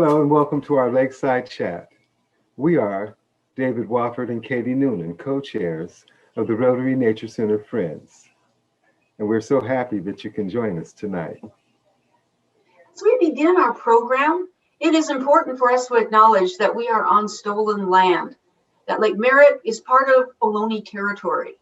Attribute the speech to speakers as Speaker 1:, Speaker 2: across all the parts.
Speaker 1: Hello and welcome to our Lakeside chat. We are David Wofford and Katie Noonan, co-chairs of the Rotary Nature Center Friends. And we're so happy that you can join us tonight.
Speaker 2: As we begin our program, it is important for us to acknowledge that we are on stolen land, that Lake Merritt is part of Ohlone territory.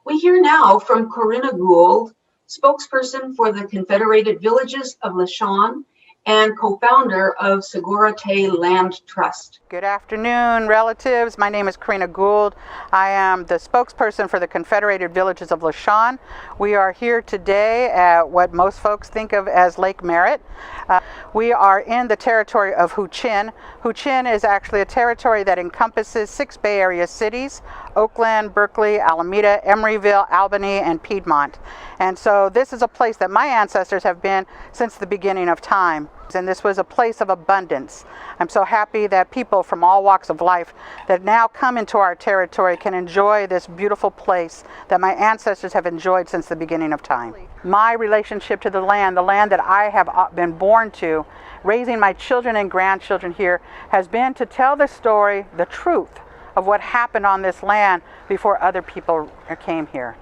Speaker 2: We hear now from Corinna Gould, spokesperson for the Confederated Villages of LaShawn and co-founder of Segura Te Land Trust.
Speaker 3: Good afternoon, relatives. My name is Corinna Gould. I am the spokesperson for the Confederated Villages of LaShawn. We are here today at what most folks think of as Lake Merritt. We are in the territory of Huichin. Huichin is actually a territory that encompasses 6 Bay Area cities: Oakland, Berkeley, Alameda, Emeryville, Albany, and Piedmont. And so this is a place that my ancestors have been since the beginning of time. And this was a place of abundance. I'm so happy that people from all walks of life that now come into our territory can enjoy this beautiful place that my ancestors have enjoyed since the beginning of time. My relationship to the land that I have been born to, raising my children and grandchildren here, has been to tell the story, the truth of what happened on this land before other people came here.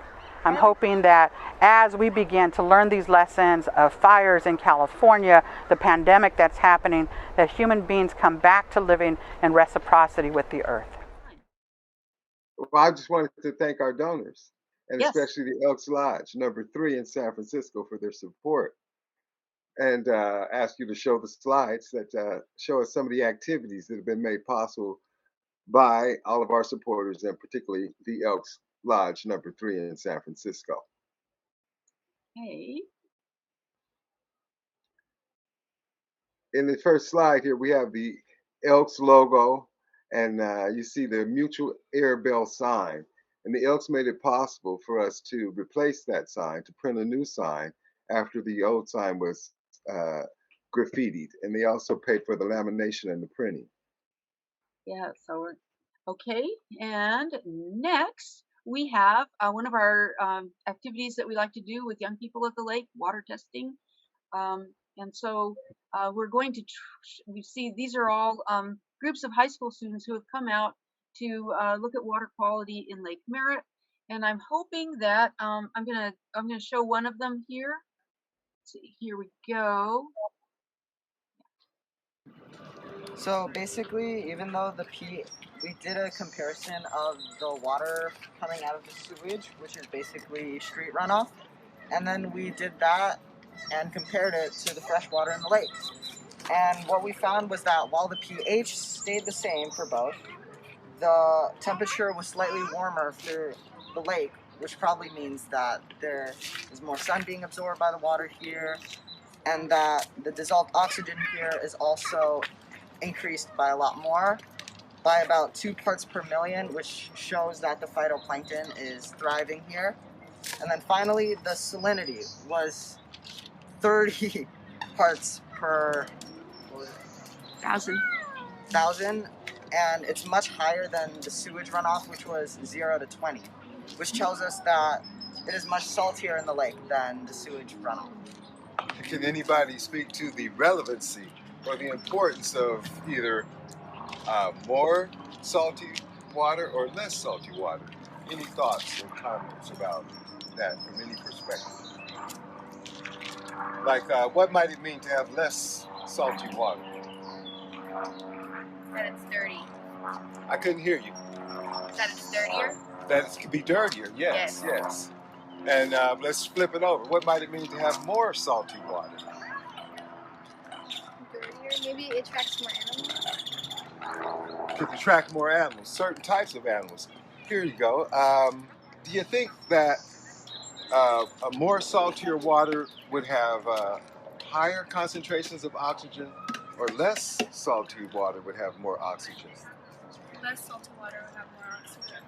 Speaker 3: I'm hoping that as we begin to learn these lessons of fires in California, the pandemic that's happening, that human beings come back to living in reciprocity with the earth.
Speaker 1: Well, I just wanted to thank our donors, and
Speaker 2: Yes.
Speaker 1: especially the Elks Lodge, number 3 in San Francisco, for their support. And ask you to show the slides that show us some of the activities that have been made possible by all of our supporters, and particularly the Elks Lodge number 3 in San Francisco.
Speaker 2: Okay.
Speaker 1: In the first slide here, we have the Elks logo, and you see the Mutual Air Bell sign. And the Elks made it possible for us to replace that sign, to print a new sign after the old sign was graffitied. And they also paid for the lamination and the printing.
Speaker 2: Yeah, so we're okay. And next, we have one of our activities that we like to do with young people at the lake, water testing. And so we're going to, we see these are all groups of high school students who have come out to look at water quality in Lake Merritt. And I'm hoping that I'm gonna show one of them here. Let's see, here we go.
Speaker 4: So basically, even though we did a comparison of the water coming out of the sewage, which is basically street runoff, and then we did that and compared it to the fresh water in the lake. And what we found was that while the pH stayed the same for both, the temperature was slightly warmer for the lake, which probably means that there is more sun being absorbed by the water here, and that the dissolved oxygen here is also increased by a lot more, by about 2 parts per million, which shows that the phytoplankton is thriving here. And then finally, the salinity was 30 parts per thousand, and it's much higher than the sewage runoff, which was 0 to 20, which tells us that it is much saltier in the lake than the sewage runoff.
Speaker 1: Can anybody speak to the relevancy or the importance of either more salty water or less salty water? Any thoughts or comments about that from any perspective? Like, what might it mean to have less salty water?
Speaker 5: That it's dirty.
Speaker 1: I couldn't hear you.
Speaker 5: That it's dirtier.
Speaker 1: That it could be dirtier, yes. And let's flip it over. What might it mean to have more salty water?
Speaker 5: Dirtier. Maybe it attracts more animals.
Speaker 1: Could attract more animals, certain types of animals. Here you go. Do you think that a more saltier water would have higher concentrations of oxygen, or less salty water would have more oxygen?
Speaker 5: Less salty water would have more oxygen.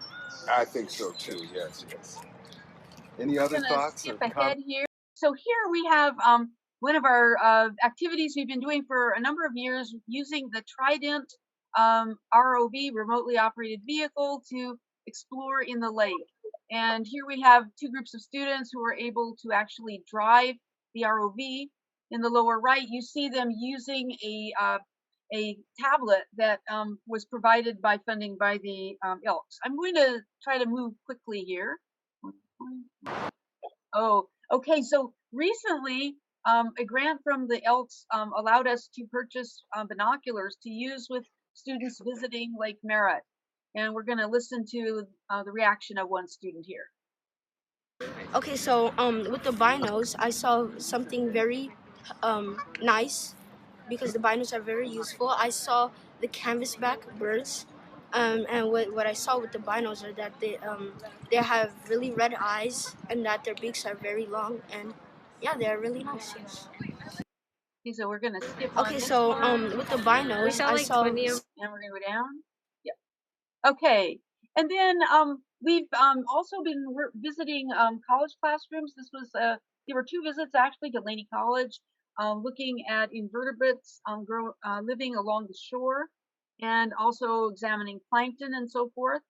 Speaker 1: I think so too, yes. Any other thoughts or
Speaker 2: Skip ahead
Speaker 1: comments?
Speaker 2: here. So here we have one of our activities we've been doing for a number of years, using the Trident ROV, remotely operated vehicle, to explore in the lake. And here we have 2 groups of students who are able to actually drive the ROV. In the lower right, you see them using a a tablet that was provided by funding by the Elks. I'm going to try to move quickly here. Oh, okay. So recently, a grant from the Elks allowed us to purchase binoculars to use with students visiting Lake Merritt. And we're going to listen to the reaction of one student here.
Speaker 6: Okay, so with the binos, I saw something very nice because the binos are very useful. I saw the canvasback birds, and what I saw with the binos are that they have really red eyes and that their beaks are very long, and yeah, they are really nice. Yes.
Speaker 2: Okay, so we're going to skip on
Speaker 6: Okay,
Speaker 2: this
Speaker 6: so
Speaker 2: one.
Speaker 6: with the binos, I saw.
Speaker 2: And we're going to go down. Yep. Okay. And then we've also been visiting college classrooms. This was there were 2 visits actually to Laney College, looking at invertebrates living along the shore, and also examining plankton and so forth.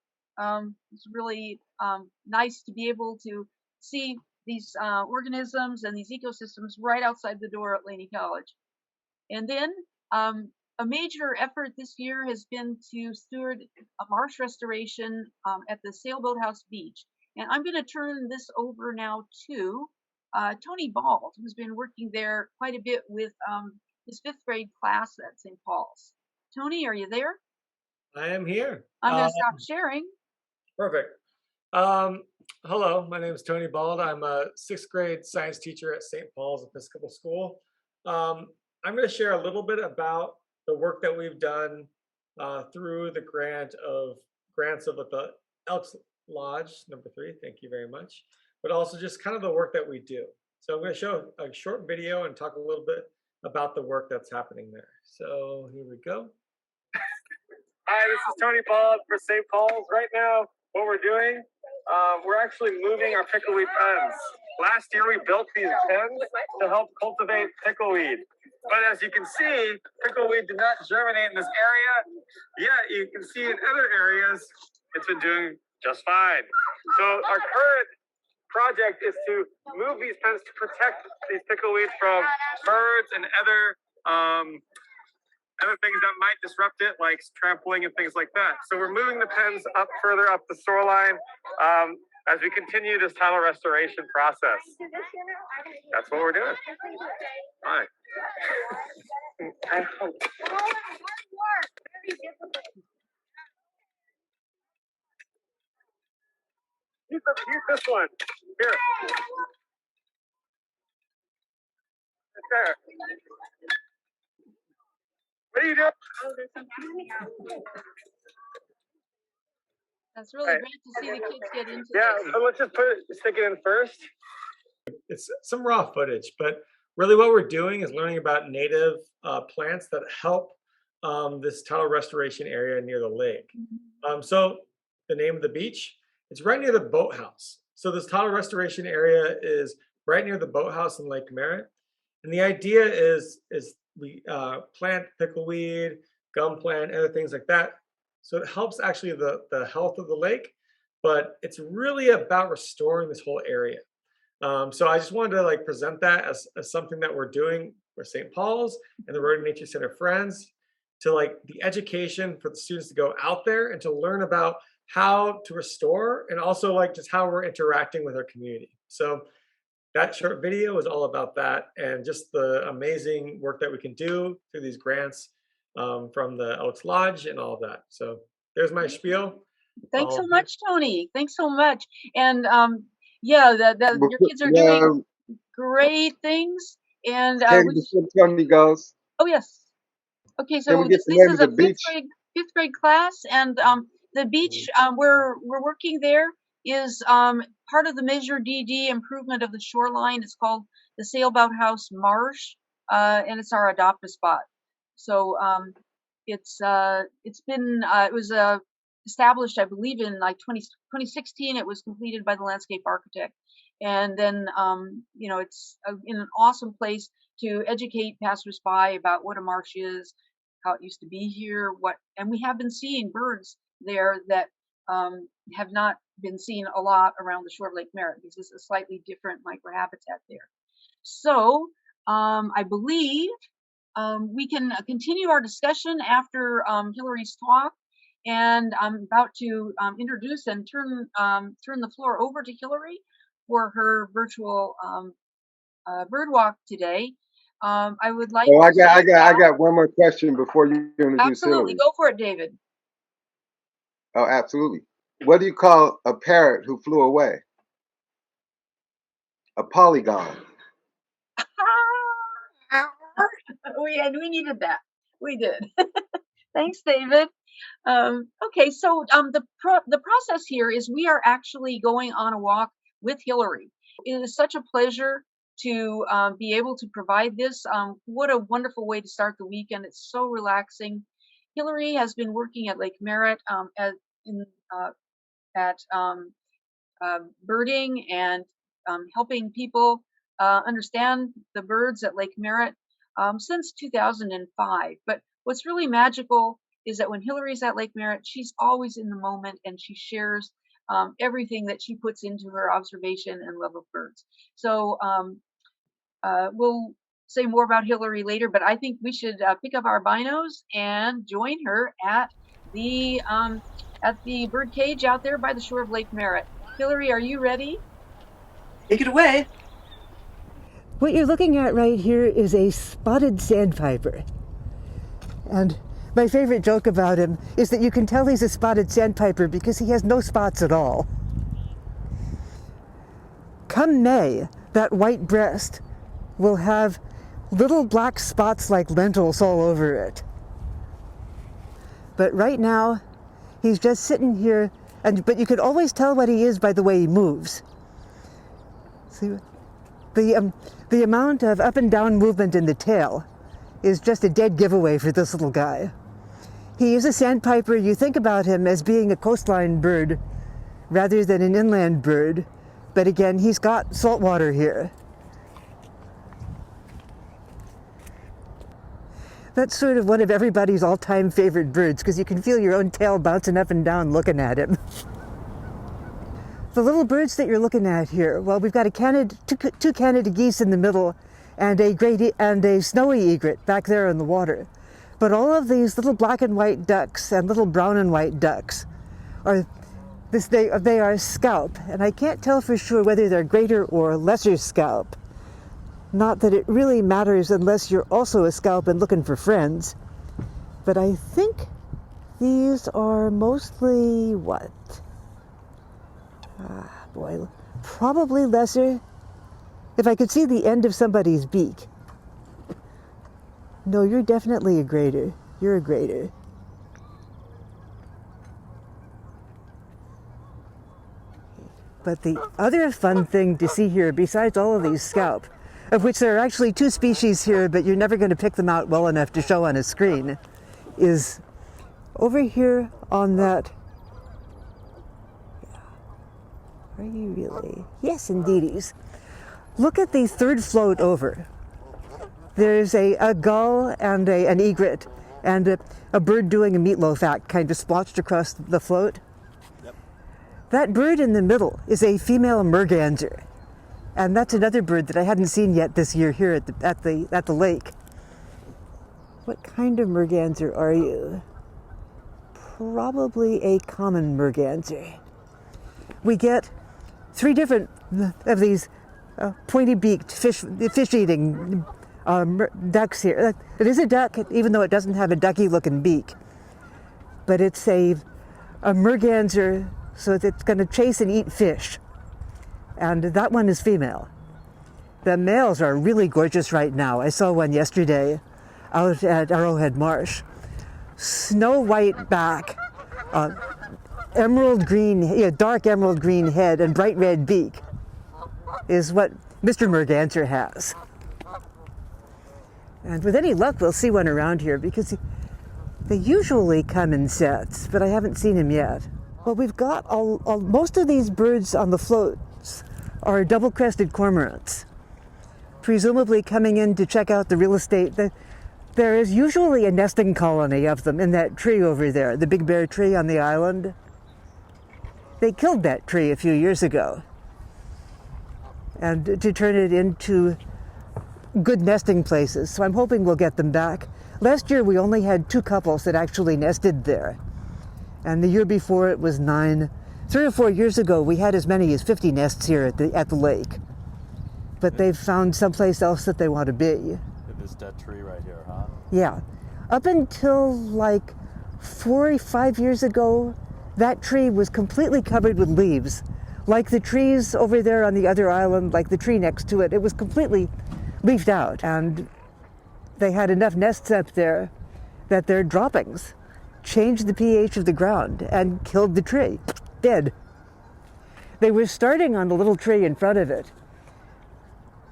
Speaker 2: It's really nice to be able to see these organisms and these ecosystems right outside the door at Laney College. And then a major effort this year has been to steward a marsh restoration at the Sailboat House Beach. And I'm going to turn this over now to Tony Bald, who's been working there quite a bit with his 5th grade class at St. Paul's. Tony, are you there?
Speaker 7: I am here.
Speaker 2: I'm going to stop sharing.
Speaker 7: Perfect. Hello, my name is Tony Bald. I'm a 6th grade science teacher at St. Paul's Episcopal School. I'm going to share a little bit about the work that we've done through the grants of the Elks Lodge, number 3. Thank you very much. But also just kind of the work that we do. So I'm going to show a short video and talk a little bit about the work that's happening there. So here we go. Hi, this is Tony Bald for St. Paul's. Right now, what we're doing, we're actually moving our pickleweed pens. Last year, we built these pens to help cultivate pickleweed. But as you can see, pickleweed did not germinate in this area. Yet you can see in other areas, it's been doing just fine. So our current project is to move these pens to protect these pickleweeds from birds and other things that might disrupt it, like trampling and things like that. So we're moving the pens up further up the shoreline as we continue this tidal restoration process. That's what we're doing. All right. Use this one. Here. Right there. What are you doing?
Speaker 2: That's really great to see the kids get into
Speaker 7: Yeah,
Speaker 2: this.
Speaker 7: but let's just stick it in first. It's some raw footage, but really what we're doing is learning about native plants that help this tidal restoration area near the lake. So the name of the beach, it's right near the boathouse. So this tidal restoration area is right near the boathouse in Lake Merritt. And the idea is we plant pickleweed, gum plant, other things like that. So it helps actually the health of the lake, but it's really about restoring this whole area. So I just wanted to present that as something that we're doing for St. Paul's and the Road and Nature Center Friends, to the education for the students to go out there and to learn about how to restore, and also just how we're interacting with our community. So that short video is all about that, and just the amazing work that we can do through these grants from the Elks Lodge and all of that. So there's my spiel.
Speaker 2: Thanks so much, Tony. Thanks so much. And yeah, your kids are doing great things. And
Speaker 1: before Tony goes,
Speaker 2: oh yes. Okay,
Speaker 1: can
Speaker 2: so
Speaker 1: we get
Speaker 2: this
Speaker 1: the name
Speaker 2: is
Speaker 1: of
Speaker 2: a
Speaker 1: the
Speaker 2: fifth grade class, and the beach we're working there is part of the Measure DD improvement of the shoreline. It's called the Sailboat House Marsh, and it's our adopt a spot. So it was established, I believe, in 2016. It was completed by the landscape architect, and then it's in an awesome place to educate passersby about what a marsh is, how it used to be here, and we have been seeing birds there that have not been seen a lot around the shore of Lake Merritt, because this is a slightly different microhabitat there. So I believe We can continue our discussion after Hilary's talk, and I'm about to introduce and turn the floor over to Hilary for her virtual bird walk today. I would like
Speaker 1: Oh,
Speaker 2: to
Speaker 1: I
Speaker 2: now,
Speaker 1: got one more question before you introduce
Speaker 2: absolutely,
Speaker 1: Hillary.
Speaker 2: go for it, David.
Speaker 1: Oh, absolutely. What do you call a parrot who flew away? A polygon.
Speaker 2: We needed that. We did. Thanks, David. Okay, so the process here is we are actually going on a walk with Hilary. It is such a pleasure to be able to provide this. What a wonderful way to start the weekend. It's so relaxing. Hilary has been working at Lake Merritt in, at birding and helping people understand the birds at Lake Merritt since 2005. But what's really magical is that when Hilary's at Lake Merritt, she's always in the moment and she shares everything that she puts into her observation and love of birds. So we'll say more about Hilary later, but I think we should pick up our binos and join her at the bird cage out there by the shore of Lake Merritt. Hilary, are you ready?
Speaker 8: Take it away.
Speaker 9: What you're looking at right here is a spotted sandpiper. And my favorite joke about him is that you can tell he's a spotted sandpiper because he has no spots at all. Come May, that white breast will have little black spots like lentils all over it. But right now, he's just sitting here, but you can always tell what he is by the way he moves. See, the amount of up and down movement in the tail is just a dead giveaway for this little guy. He is a sandpiper. You think about him as being a coastline bird rather than an inland bird, but again, he's got salt water here. That's sort of one of everybody's all-time favorite birds because you can feel your own tail bouncing up and down looking at him. The little birds that you're looking at here, well, we've got two Canada geese in the middle and a snowy egret back there in the water. But all of these little black and white ducks and little brown and white ducks they are scaup, and I can't tell for sure whether they're greater or lesser scaup. Not that it really matters unless you're also a scaup and looking for friends. But I think these are mostly what? Boy, probably lesser. If I could see the end of somebody's beak. No, you're definitely a greater. You're a greater. But the other fun thing to see here, besides all of these scaup, of which there are actually two species here, but you're never going to pick them out well enough to show on a screen, is over here on that. Are you really? Yes, indeedies. Look at the third float over. There's a gull and an egret and a bird doing a meatloaf act kind of splotched across the float. Yep. That bird in the middle is a female merganser. And that's another bird that I hadn't seen yet this year here at the lake. What kind of merganser are you? Probably a common merganser. We get 3 different of these pointy-beaked fish-eating ducks here. It is a duck, even though it doesn't have a ducky-looking beak. But it's a merganser, so it's going to chase and eat fish. And that one is female. The males are really gorgeous right now. I saw one yesterday out at Arrowhead Marsh. Snow white back, emerald green, dark emerald green head and bright red beak is what Mr. Merganser has. And with any luck, we'll see one around here because they usually come in sets, but I haven't seen him yet. Well, we've got most of these birds on the floats are double-crested cormorants, presumably coming in to check out the real estate. There is usually a nesting colony of them in that tree over there, the big bare tree on the island. They killed that tree a few years ago, and to turn it into good nesting places, so I'm hoping we'll get them back. Last year we only had 2 couples that actually nested there, and the year before it was 9. 3 or 4 years ago we had as many as 50 nests here at the lake, but they've found someplace else that they want to be.
Speaker 10: This dead tree right here, huh?
Speaker 9: Yeah. Up until like 4 or 5 years ago, that tree was completely covered with leaves. Like the trees over there on the other island, like the tree next to it, it was completely leafed out. And they had enough nests up there that their droppings changed the pH of the ground and killed the tree. Dead. They were starting on the little tree in front of it,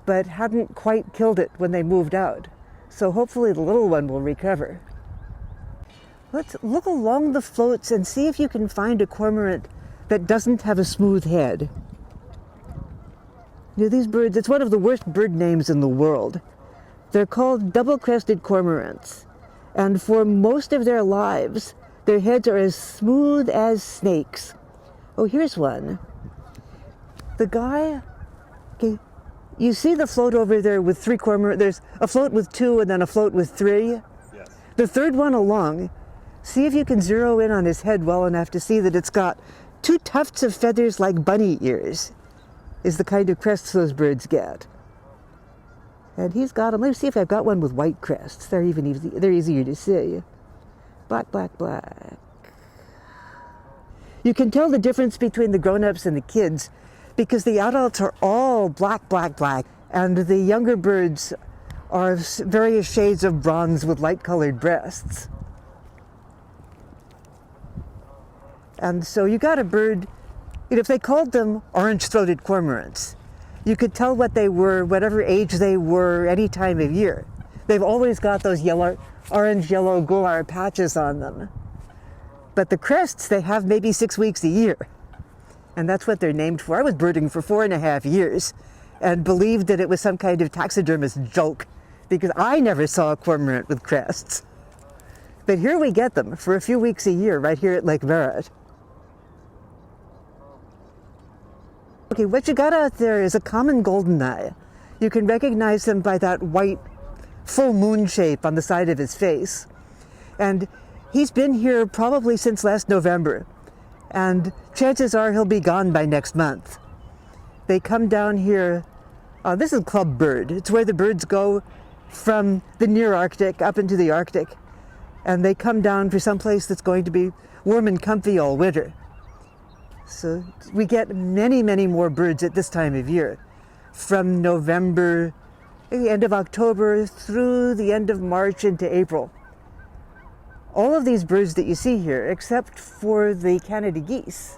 Speaker 9: but hadn't quite killed it when they moved out. So hopefully the little one will recover. Let's look along the floats and see if you can find a cormorant that doesn't have a smooth head. You know, these birds, it's one of the worst bird names in the world. They're called double-crested cormorants, and for most of their lives, their heads are as smooth as snakes. Oh, here's one. The guy, okay, you see the float over there with 3 cormorants. There's a float with 2 and then a float with 3.
Speaker 10: Yes.
Speaker 9: The third one along, see if you can zero in on his head well enough to see that it's got 2 tufts of feathers like bunny ears, is the kind of crests those birds get. And he's got them. Let me see if I've got one with white crests. They're easier to see. Black, black, black. You can tell the difference between the grown-ups and the kids because the adults are all black, black, black, and the younger birds are various shades of bronze with light-colored breasts. And so you got a bird, if they called them orange-throated cormorants, you could tell what they were, whatever age they were, any time of year. They've always got those orange-yellow gular patches on them. But the crests, they have maybe 6 weeks a year. And that's what they're named for. I was birding for 4.5 years and believed that it was some kind of taxidermist joke because I never saw a cormorant with crests. But here we get them for a few weeks a year right here at Lake Merritt. Okay, what you got out there is a common goldeneye. You can recognize him by that white full moon shape on the side of his face. And he's been here probably since last November. And chances are he'll be gone by next month. They come down here, this is Club Bird. It's where the birds go from the near Arctic up into the Arctic. And they come down for someplace that's going to be warm and comfy all winter. So we get many, many more birds at this time of year. From November, the end of October, through the end of March into April. All of these birds that you see here, except for the Canada geese,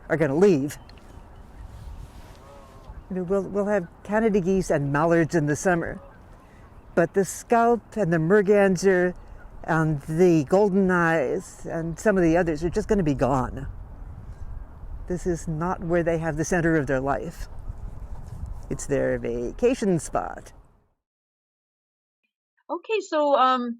Speaker 9: are going to leave. You know, we'll have Canada geese and mallards in the summer. But the scaup and the merganser and the golden eyes and some of the others are just going to be gone. This is not where they have the center of their life. It's their vacation spot.
Speaker 2: Okay, so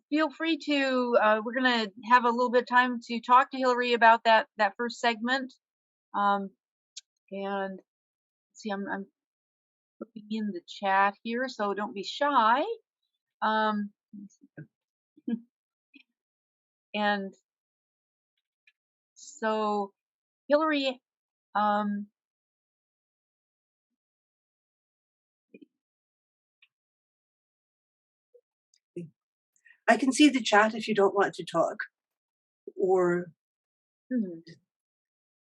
Speaker 2: feel free to. We're gonna have a little bit of time to talk to Hilary about that first segment. And see, I'm putting in the chat here, so don't be shy. And so, Hilary,
Speaker 8: I can see the chat if you don't want to talk. Or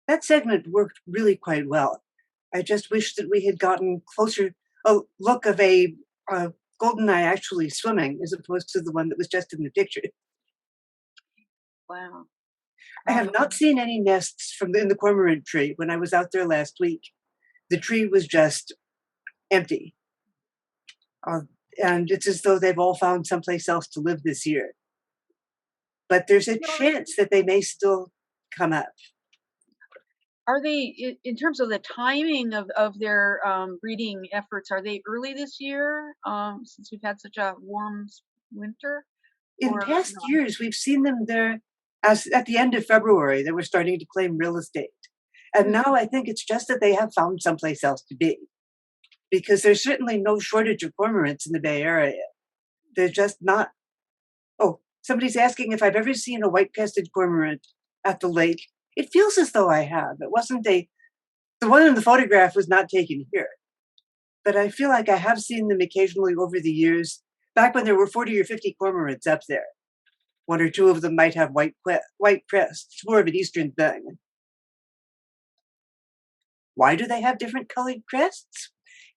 Speaker 8: that segment worked really quite well. I just wish that we had gotten a look of a goldeneye actually swimming as opposed to the one that was just in the picture.
Speaker 2: wow.
Speaker 8: I have not seen any nests in the cormorant tree. When I was out there last week, the tree was just empty. And it's as though they've all found someplace else to live this year. But there's a chance that they may still come up.
Speaker 2: Are they, in terms of the timing of their breeding efforts, are they early this year since we've had such a warm winter?
Speaker 8: In past years, we've seen them there at the end of February. They were starting to claim real estate. And now I think it's just that they have found someplace else to be. because there's certainly no shortage of cormorants in the Bay Area. They're just not. Oh, somebody's asking if I've ever seen a white-crested cormorant at the lake. It feels as though I have. It wasn't the one in the photograph was not taken here. But I feel like I have seen them occasionally over the years, back when there were 40 or 50 cormorants up there. One or two of them might have white crest. It's more of an eastern thing. Why do they have different colored crests?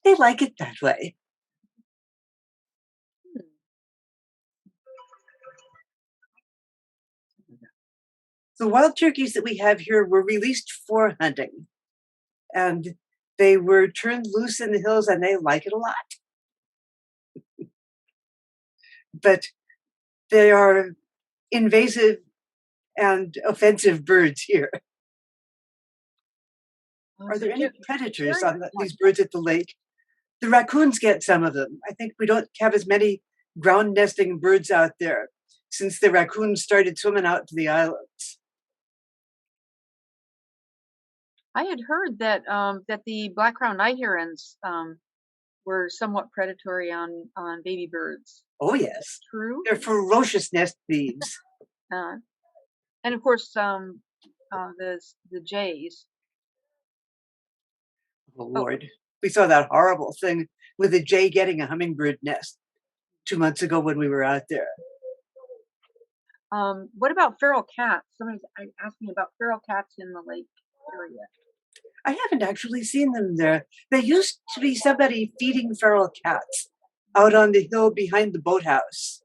Speaker 8: They like it that way. The wild turkeys that we have here were released for hunting, and they were turned loose in the hills, and they like it a lot. But they are invasive and offensive birds here. Are there any predators on these birds at the lake? The raccoons get some of them. I think we don't have as many ground nesting birds out there since the raccoons started swimming out to the islands.
Speaker 2: I had heard that that the black-crowned night herons were somewhat predatory on baby birds.
Speaker 8: Oh yes,
Speaker 2: True.
Speaker 8: they're ferocious nest thieves.
Speaker 2: And of course, the jays.
Speaker 8: Oh Lord, we saw that horrible thing with a jay getting a hummingbird nest 2 months ago when we were out there.
Speaker 2: What about feral cats? Somebody's asked me about feral cats in the lake area.
Speaker 8: I haven't actually seen them there. There used to be somebody feeding feral cats out on the hill behind the boathouse.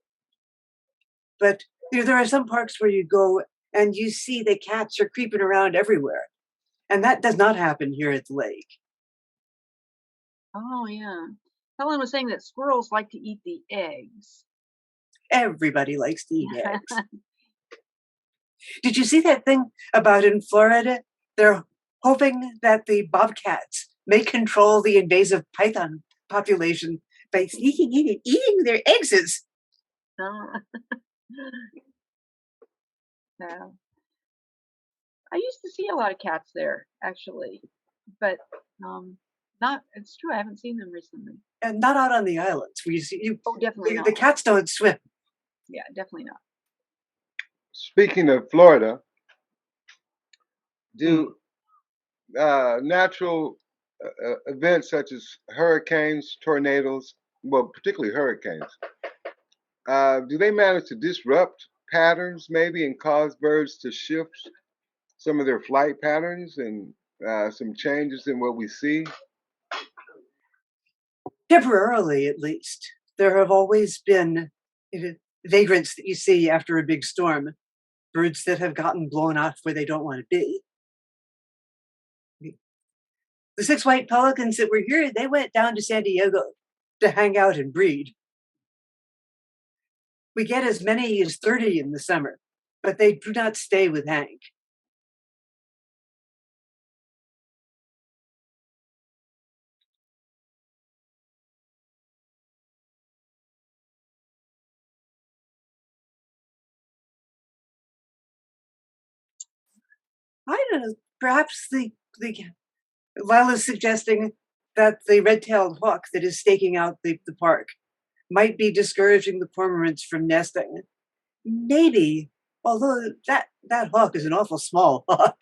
Speaker 8: But there are some parks where you go and you see the cats are creeping around everywhere. And that does not happen here at the lake.
Speaker 2: Oh, yeah. Helen was saying that squirrels like to eat the eggs.
Speaker 8: Everybody likes to eat eggs. Did you see that thing about in Florida? They're hoping that the bobcats may control the invasive python population by sneaking in and eating their eggs.
Speaker 2: Yeah. I used to see a lot of cats there, actually, but not. It's true. I haven't seen them recently.
Speaker 8: And not out on the islands where you see.
Speaker 2: Oh, definitely not.
Speaker 8: The cats don't swim.
Speaker 2: Yeah, definitely not.
Speaker 1: Speaking of Florida, do natural events such as hurricanes, tornadoes, well, particularly hurricanes, do they manage to disrupt patterns maybe and cause birds to shift some of their flight patterns and some changes in what we see?
Speaker 8: Temporarily, at least. There have always been vagrants that you see after a big storm, birds that have gotten blown off where they don't want to be. The 6 white pelicans that were here, they went down to San Diego to hang out and breed. We get as many as 30 in the summer, but they do not stay with Hank. I don't know, perhaps Lila's suggesting that the red-tailed hawk that is staking out the park might be discouraging the cormorants from nesting. Maybe, although that hawk is an awful small hawk.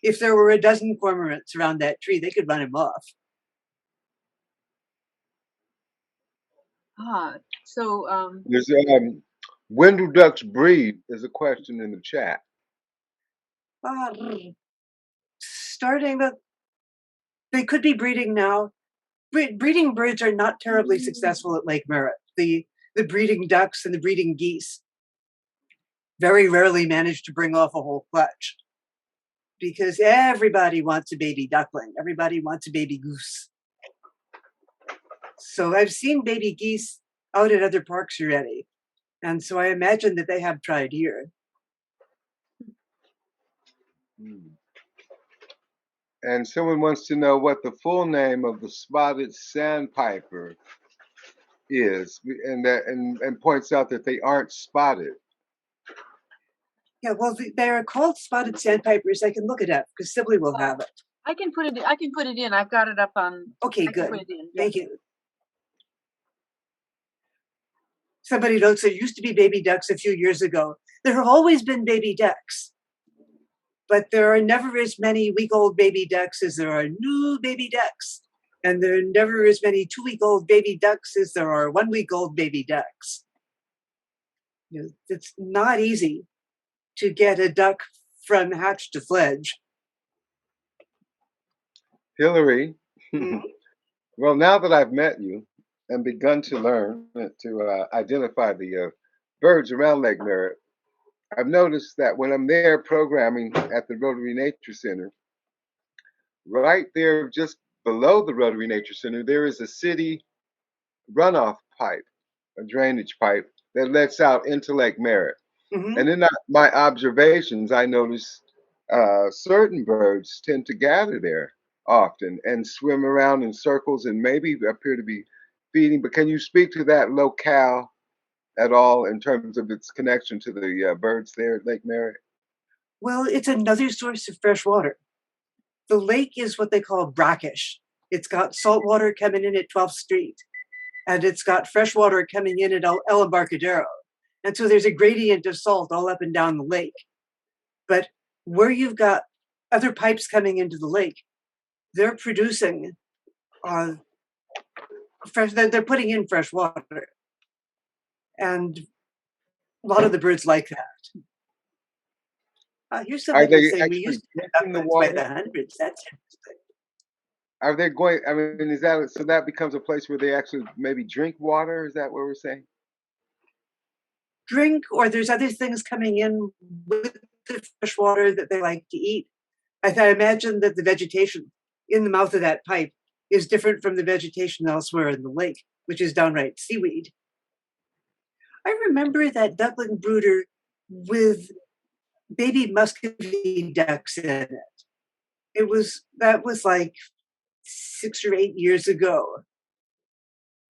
Speaker 8: If there were a dozen cormorants around that tree, they could run him off.
Speaker 2: So
Speaker 1: There's when do ducks breed? Is a question in the chat.
Speaker 8: They could be breeding now. Breeding birds are not terribly successful at Lake Merritt. The breeding ducks and the breeding geese very rarely manage to bring off a whole clutch because everybody wants a baby duckling. Everybody wants a baby goose. So I've seen baby geese out at other parks already. And so I imagine that they have tried here.
Speaker 1: And someone wants to know what the full name of the spotted sandpiper is, and points out that they aren't spotted.
Speaker 8: Yeah, well, they are called spotted sandpipers. I can look it up because Sibley will have it.
Speaker 2: I can put it. I can put it in. I've got it up on.
Speaker 8: Okay,
Speaker 2: I can
Speaker 8: good.
Speaker 2: put it in.
Speaker 8: Thank you. Somebody notes there used to be baby ducks a few years ago. There have always been baby ducks, but there are never as many week-old baby ducks as there are new baby ducks. And there are never as many 2-week-old baby ducks as there are 1-week-old baby ducks. You know, it's not easy to get a duck from hatch to fledge.
Speaker 1: Hilary,
Speaker 8: Mhm.
Speaker 1: well, now that I've met you and begun to learn to identify the birds around Lake Merritt, I've noticed that when I'm there programming at the Rotary Nature Center, right there just below the Rotary Nature Center, there is a city runoff pipe, a drainage pipe that lets out into Lake Merritt.
Speaker 8: Mhm.
Speaker 1: And in my observations, I noticed certain birds tend to gather there often and swim around in circles and maybe appear to be feeding. But can you speak to that locale at all in terms of its connection to the birds there at Lake Merritt?
Speaker 8: Well, it's another source of fresh water. The lake is what they call brackish. It's got salt water coming in at 12th Street, and it's got fresh water coming in at El Embarcadero. And so there's a gradient of salt all up and down the lake. But where you've got other pipes coming into the lake, they're producing they're putting in fresh water. And a lot of the birds like that. Here's
Speaker 1: Are
Speaker 8: somebody
Speaker 1: they
Speaker 8: saying we
Speaker 1: actually
Speaker 8: used to get
Speaker 1: drinking the
Speaker 8: ducklings by
Speaker 1: water?
Speaker 8: the hundreds. That's interesting.
Speaker 1: Are they going? I mean, is that so? That becomes a place where they actually maybe drink water. Is that what we're saying?
Speaker 8: Drink, or there's other things coming in with the fresh water that they like to eat. I imagine that the vegetation in the mouth of that pipe is different from the vegetation elsewhere in the lake, which is downright seaweed. I remember that duckling brooder with baby muscovy ducks in it. That was like 6 or 8 years ago.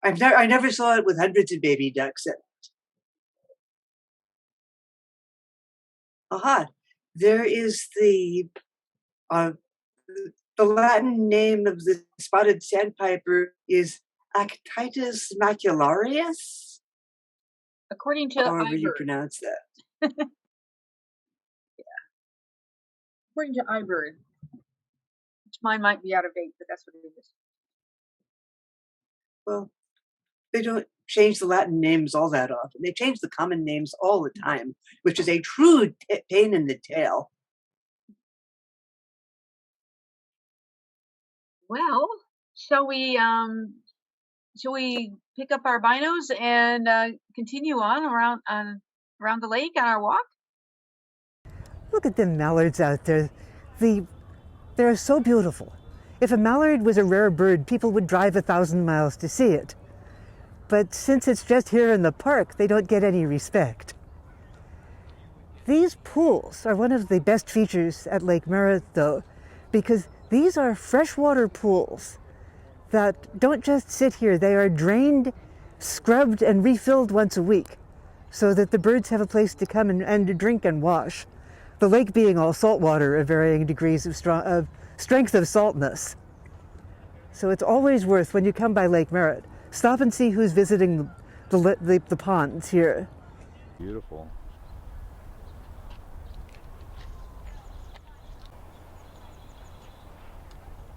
Speaker 8: I never saw it with hundreds of baby ducks in it. Aha, there is uh, the Latin name of the spotted sandpiper is Actitis macularius,
Speaker 2: According to
Speaker 8: however you
Speaker 2: iBird.
Speaker 8: pronounce that.
Speaker 2: According to iBird. Which mine might be out of date, but that's what it is.
Speaker 8: Well, they don't change the Latin names all that often. They change the common names all the time, which is a true pain in the tail.
Speaker 2: Well, shall we pick up our binos and continue on around the lake on our walk?
Speaker 9: Look at the mallards out there. They're so beautiful. If a mallard was a rare bird, people would drive 1,000 miles to see it. But since it's just here in the park, they don't get any respect. These pools are one of the best features at Lake Merritt, though, because these are freshwater pools that don't just sit here. They are drained, scrubbed, and refilled once a week so that the birds have a place to come and to drink and wash. The lake being all salt water of varying degrees of strength of saltness. So it's always worth, when you come by Lake Merritt, stop and see who's visiting the ponds here.
Speaker 10: Beautiful.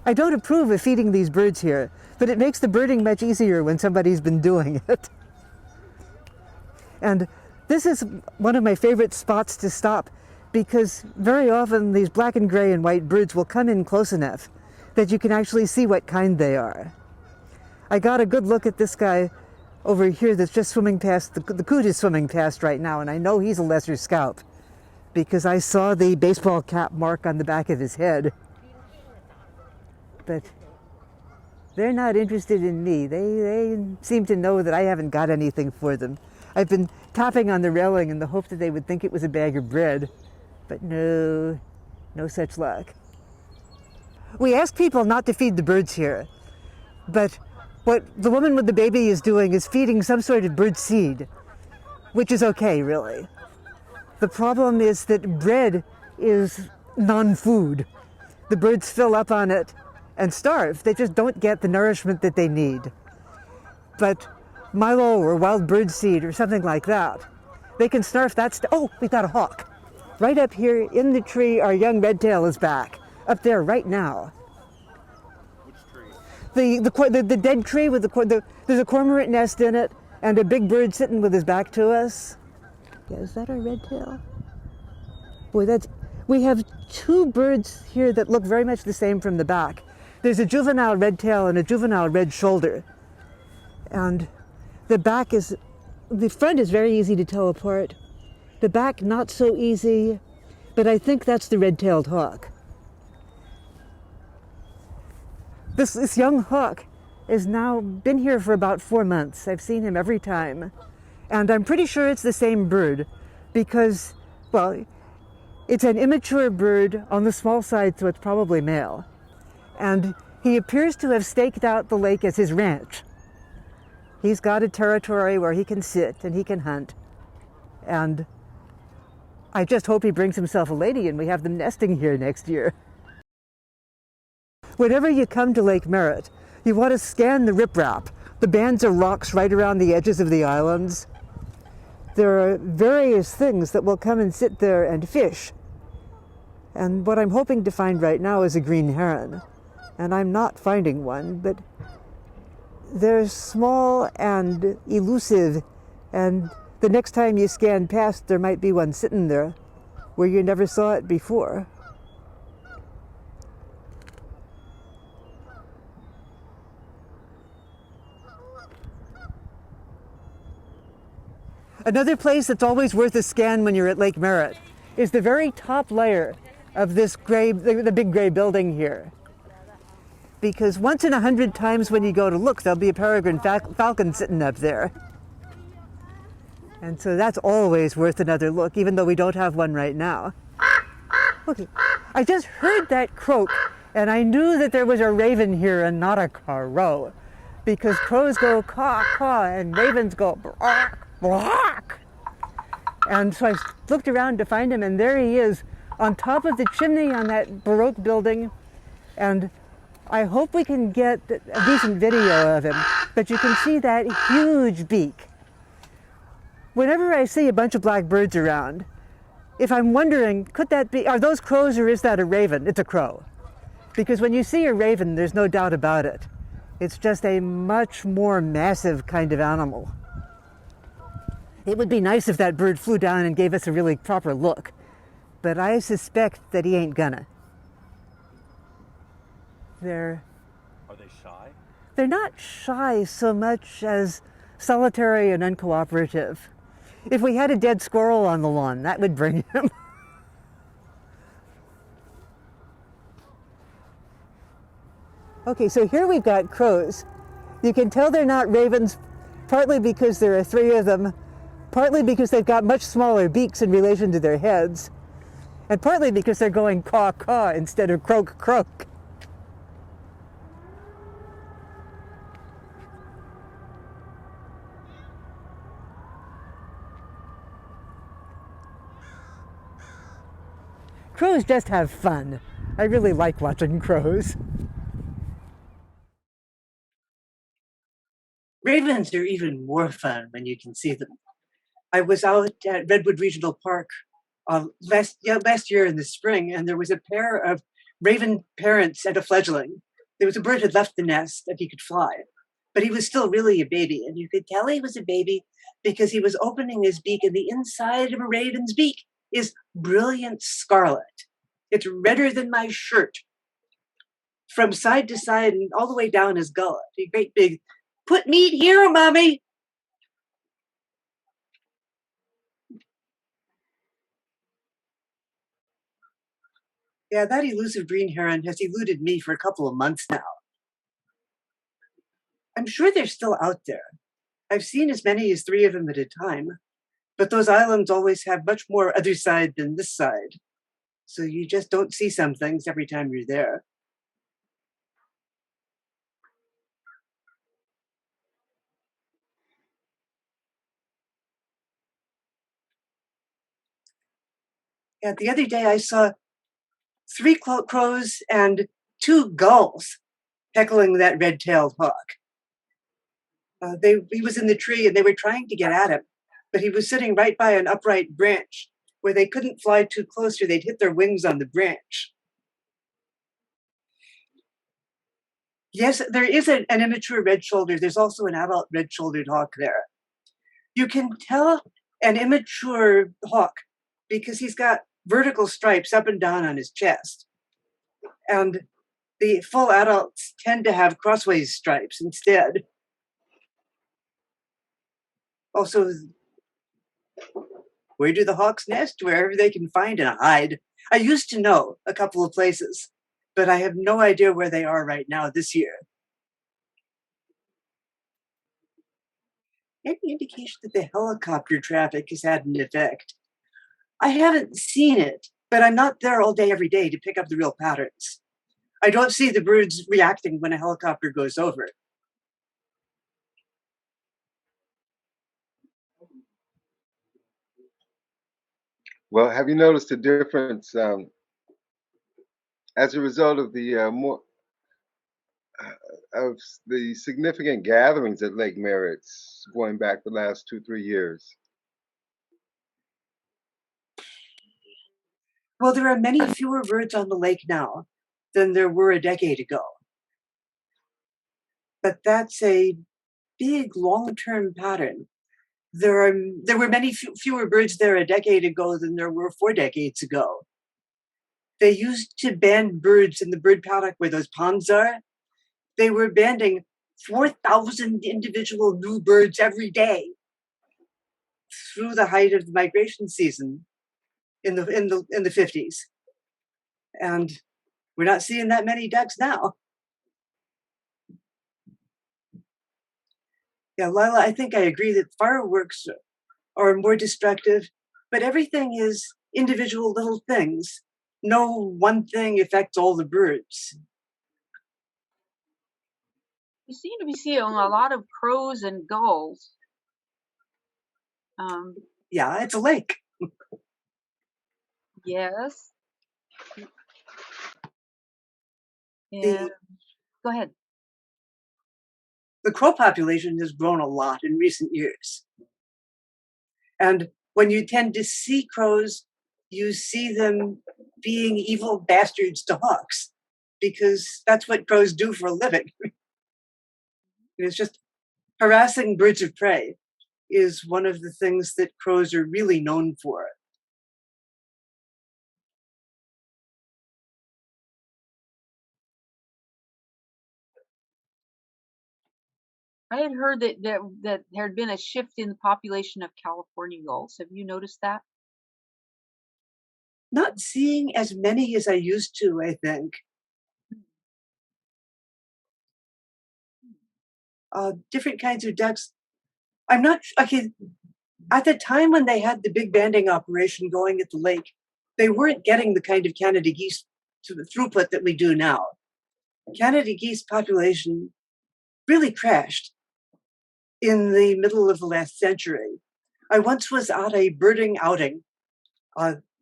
Speaker 9: I don't approve of feeding these birds here, but it makes the birding much easier when somebody's been doing it. And this is one of my favorite spots to stop, because very often these black and gray and white birds will come in close enough that you can actually see what kind they are. I got a good look at this guy over here that's just swimming past, the coot is swimming past right now, and I know he's a lesser scaup because I saw the baseball cap mark on the back of his head. But they're not interested in me. They seem to know that I haven't got anything for them. I've been tapping on the railing in the hope that they would think it was a bag of bread, but no such luck. We ask people not to feed the birds here, but what the woman with the baby is doing is feeding some sort of bird seed, which is okay, really. The problem is that bread is non-food. the birds fill up on it and starve. They just don't get the nourishment that they need. But milo or wild bird seed or something like that, they can snarf that. Oh, we've got a hawk. Right up here in the tree, our young redtail is back. Up there right now.
Speaker 10: Which tree?
Speaker 9: The dead tree with there's a cormorant nest in it and a big bird sitting with his back to us. Yeah, is that our redtail? Boy, we have two birds here that look very much the same from the back. There's a juvenile redtail and a juvenile red shoulder. And the front is very easy to tell apart. The back, not so easy, but I think that's the red-tailed hawk. This young hawk has now been here for about 4 months. I've seen him every time. And I'm pretty sure it's the same bird because, well, it's an immature bird on the small side, so it's probably male. And he appears to have staked out the lake as his ranch. He's got a territory where he can sit and he can hunt. And I just hope he brings himself a lady and we have them nesting here next year. Whenever you come to Lake Merritt, you want to scan the riprap, the bands of rocks right around the edges of the islands. There are various things that will come and sit there and fish. And what I'm hoping to find right now is a green heron. And I'm not finding one, but they're small and elusive, and the next time you scan past, there might be one sitting there where you never saw it before. Another place that's always worth a scan when you're at Lake Merritt is the very top layer of this the big gray building here. Because once in 100 times when you go to look, there'll be a peregrine falcon sitting up there. And so that's always worth another look, even though we don't have one right now. Okay, I just heard that croak, and I knew that there was a raven here and not a crow. Because crows go caw, caw, and ravens go brock, brock. And so I looked around to find him, and there he is on top of the chimney on that Baroque building. And I hope we can get a decent video of him, but you can see that huge beak. Whenever I see a bunch of black birds around, if I'm wondering, could that be, are those crows or is that a raven? It's a crow. Because when you see a raven, there's no doubt about it. It's just a much more massive kind of animal. It would be nice if that bird flew down and gave us a really proper look, but I suspect that he ain't gonna.
Speaker 10: Are they shy?
Speaker 9: They're not shy so much as solitary and uncooperative. If we had a dead squirrel on the lawn, that would bring him. Okay, so here we've got crows. You can tell they're not ravens, partly because there are 3 of them, partly because they've got much smaller beaks in relation to their heads, and partly because they're going caw caw instead of croak croak. Crows just have fun. I really like watching crows.
Speaker 8: Ravens are even more fun when you can see them. I was out at Redwood Regional Park last year in the spring, and there was a pair of raven parents and a fledgling. There was a bird had left the nest and he could fly, but he was still really a baby, and you could tell he was a baby because he was opening his beak, and the inside of a raven's beak is brilliant scarlet. It's redder than my shirt, from side to side and all the way down his gullet. A great big, put meat here, mommy. Yeah, that elusive green heron has eluded me for a couple of months now. I'm sure they're still out there. I've seen as many as 3 of them at a time, but those islands always have much more other side than this side. So you just don't see some things every time you're there. Yeah, the other day I saw 3 crows and 2 gulls heckling that red-tailed hawk. He was in the tree and they were trying to get at him, but he was sitting right by an upright branch where they couldn't fly too close or they'd hit their wings on the branch. Yes, there is an immature red-shouldered. There's also an adult red-shouldered hawk there. You can tell an immature hawk because he's got vertical stripes up and down on his chest. And the full adults tend to have crossways stripes instead. Also, where do the hawks nest? Wherever they can find and hide. I used to know a couple of places, but I have no idea where they are right now this year. Any indication that the helicopter traffic has had an effect? I haven't seen it, but I'm not there all day, every day to pick up the real patterns. I don't see the birds reacting when a helicopter goes over.
Speaker 1: Well, have you noticed a difference as a result of the of the significant gatherings at Lake Merritt's going back the last 2-3 years?
Speaker 8: Well, there are many fewer birds on the lake now than there were a decade ago. But that's a big long-term pattern. There were many fewer birds there a decade ago than there were 4 decades ago. They used to band birds in the bird paddock where those ponds are. They were banding 4,000 individual new birds every day through the height of the migration season in the 50s. And we're not seeing that many ducks now. Yeah, Lila, I think I agree that fireworks are more destructive, but everything is individual little things. No one thing affects all the birds.
Speaker 2: We seem to be seeing a lot of crows and gulls.
Speaker 8: Yeah, it's a lake.
Speaker 2: Yes. And go ahead.
Speaker 8: The crow population has grown a lot in recent years. And when you tend to see crows, you see them being evil bastards to hawks, because that's what crows do for a living. It's just harassing birds of prey is one of the things that crows are really known for.
Speaker 2: I had heard that there had been a shift in the population of California gulls. Have you noticed that?
Speaker 8: Not seeing as many as I used to, I think. Different kinds of ducks. I'm not okay. At the time when they had the big banding operation going at the lake, they weren't getting the kind of Canada geese to the throughput that we do now. Canada geese population really crashed in the middle of the last century. I once was at a birding outing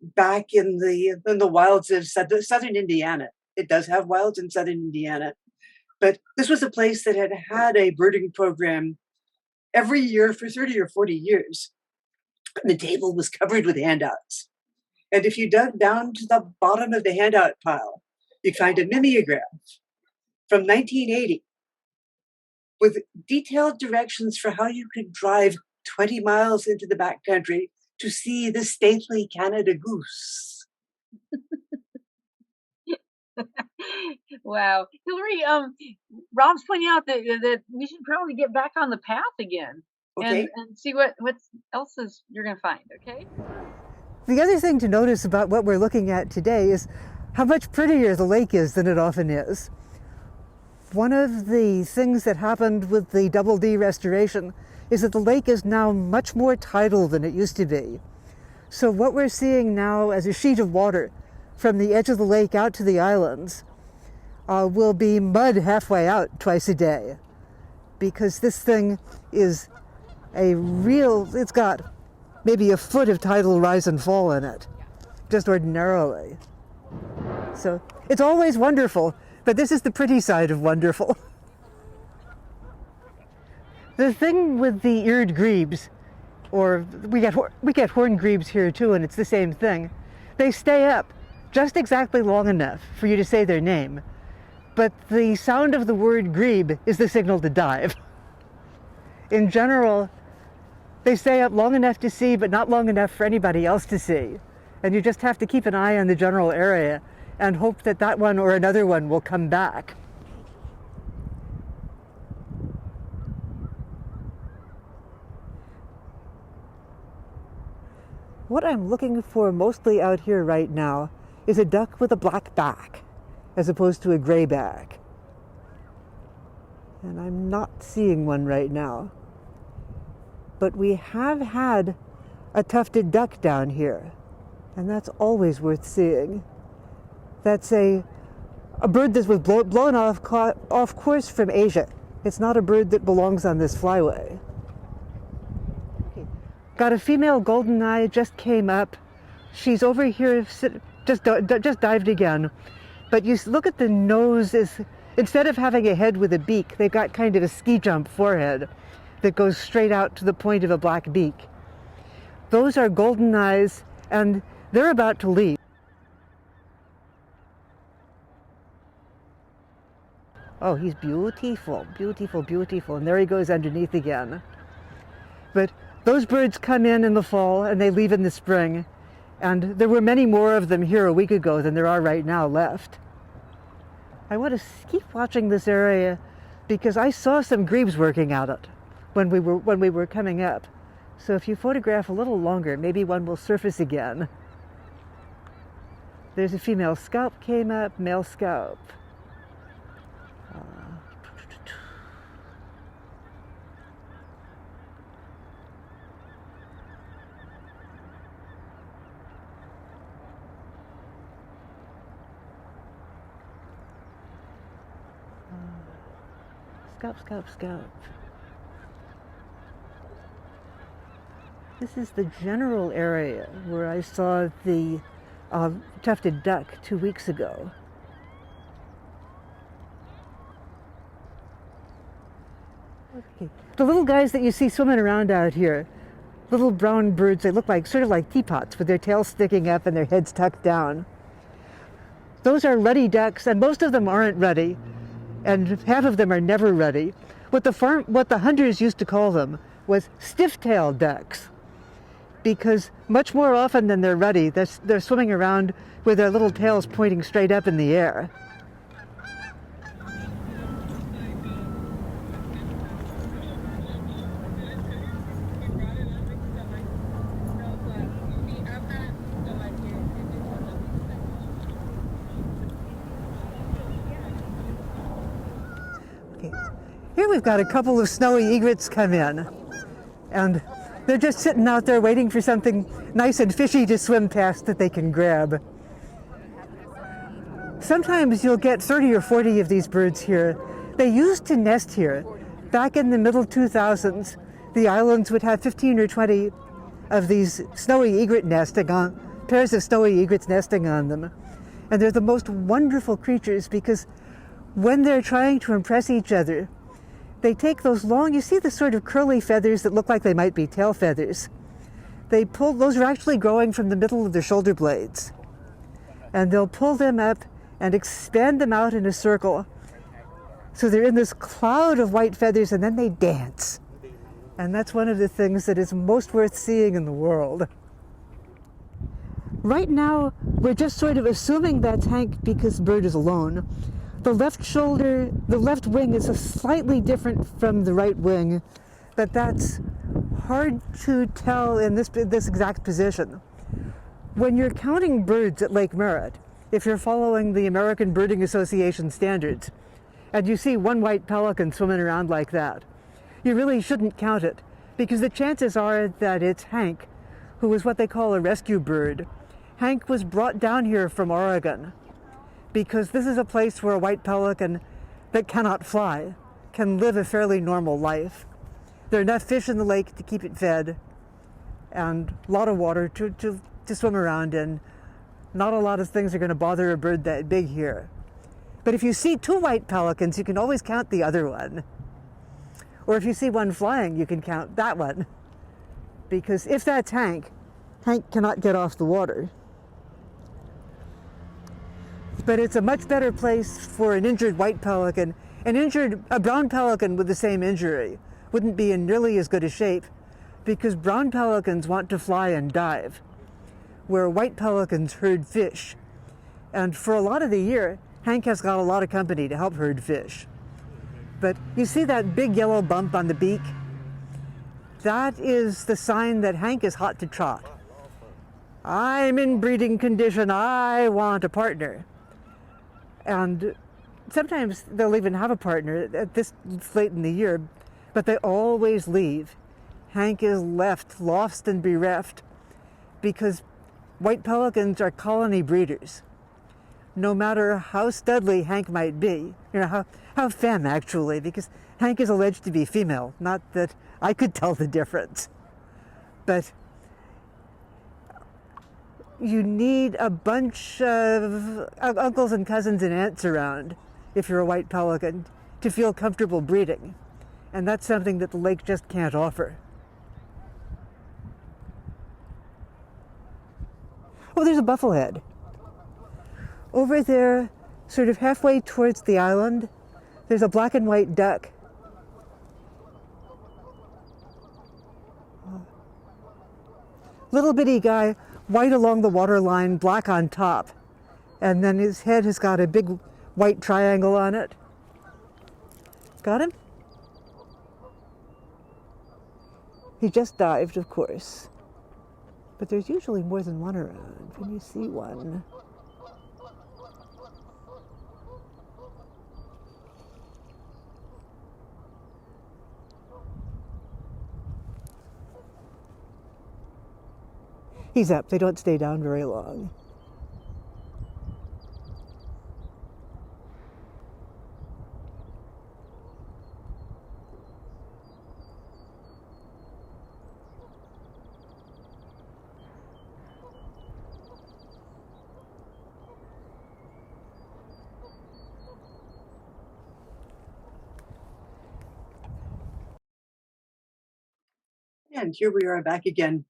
Speaker 8: back in the wilds of southern Indiana. It does have wilds in southern Indiana, but this was a place that had had a birding program every year for 30 or 40 years. The table was covered with handouts. And if you dug down to the bottom of the handout pile, you'd find a mimeograph from 1980 with detailed directions for how you could drive 20 miles into the backcountry to see the stately Canada goose.
Speaker 2: Wow. Hilary, Rob's pointing out that we should probably get back on the path again.
Speaker 8: Okay.
Speaker 2: And see what else you're going to find, okay?
Speaker 9: The other thing to notice about what we're looking at today is how much prettier the lake is than it often is. One of the things that happened with the Double D restoration is that the lake is now much more tidal than it used to be. So what we're seeing now as a sheet of water from the edge of the lake out to the islands will be mud halfway out twice a day, because this thing is it's got maybe a foot of tidal rise and fall in it, just ordinarily. So it's always wonderful, but this is the pretty side of wonderful. The thing with the eared grebes, or we get horned grebes here too, and it's the same thing. They stay up just exactly long enough for you to say their name, but the sound of the word grebe is the signal to dive. In general, they stay up long enough to see, but not long enough for anybody else to see. And you just have to keep an eye on the general area and hope that that one or another one will come back. What I'm looking for mostly out here right now is a duck with a black back, as opposed to a gray back. And I'm not seeing one right now. But we have had a tufted duck down here, and that's always worth seeing. That's a bird that was blown off course from Asia. It's not a bird that belongs on this flyway. Got a female goldeneye, just came up. She's over here, just dived again. But you look at the nose, instead of having a head with a beak, they've got kind of a ski jump forehead that goes straight out to the point of a black beak. Those are goldeneyes, and they're about to leave. Oh, he's beautiful, beautiful, beautiful. And there he goes underneath again. But those birds come in the fall and they leave in the spring. And there were many more of them here a week ago than there are right now left. I want to keep watching this area because I saw some grebes working at it when we were coming up. So if you photograph a little longer, maybe one will surface again. There's a female scaup came up, male scaup. Scaup, scaup, scaup. This is the general area where I saw the tufted duck 2 weeks ago. Okay. The little guys that you see swimming around out here, little brown birds, they look like sort of like teapots with their tails sticking up and their heads tucked down. Those are ruddy ducks, and most of them aren't ruddy, and half of them are never ruddy. What the hunters used to call them was stiff-tailed ducks, because much more often than they're ruddy, they're swimming around with their little tails pointing straight up in the air. Here we've got a couple of snowy egrets come in, and they're just sitting out there waiting for something nice and fishy to swim past that they can grab. Sometimes you'll get 30 or 40 of these birds here. They used to nest here. Back in the middle 2000s, the islands would have 15 or 20 of these snowy egret nesting on, pairs of snowy egrets nesting on them. And they're the most wonderful creatures because when they're trying to impress each other, they take those long, you see the sort of curly feathers that look like they might be tail feathers. Those are actually growing from the middle of their shoulder blades. And they'll pull them up and expand them out in a circle. So they're in this cloud of white feathers, and then they dance. And that's one of the things that is most worth seeing in the world. Right now, we're just sort of assuming that's Hank because the bird is alone. The left wing is slightly different from the right wing, but that's hard to tell in this exact position. When you're counting birds at Lake Merritt, if you're following the American Birding Association standards, and you see one white pelican swimming around like that, you really shouldn't count it, because the chances are that it's Hank, who is what they call a rescue bird. Hank was brought down here from Oregon, because this is a place where a white pelican that cannot fly can live a fairly normal life. There are enough fish in the lake to keep it fed and a lot of water to swim around in. Not a lot of things are going to bother a bird that big here. But if you see 2 white pelicans, you can always count the other one. Or if you see one flying, you can count that one. Because if that's Hank, Hank cannot get off the water. But it's a much better place for an injured white pelican. A brown pelican with the same injury wouldn't be in nearly as good a shape, because brown pelicans want to fly and dive, where white pelicans herd fish. And for a lot of the year, Hank has got a lot of company to help herd fish. But you see that big yellow bump on the beak? That is the sign that Hank is hot to trot. I'm in breeding condition, I want a partner. And sometimes they'll even have a partner at this late in the year, but they always leave. Hank is left lost and bereft because white pelicans are colony breeders. No matter how studly Hank might be, how femme actually, because Hank is alleged to be female, not that I could tell the difference. But you need a bunch of uncles and cousins and aunts around if you're a white pelican to feel comfortable breeding. And that's something that the lake just can't offer. Oh, there's a bufflehead. Over there, sort of halfway towards the island, there's a black and white duck. Little bitty guy, white along the waterline, black on top. And then his head has got a big white triangle on it. Got him? He just dived, of course. But there's usually more than one around when you see one. He's up. They don't stay down very long.
Speaker 8: And here we are back again,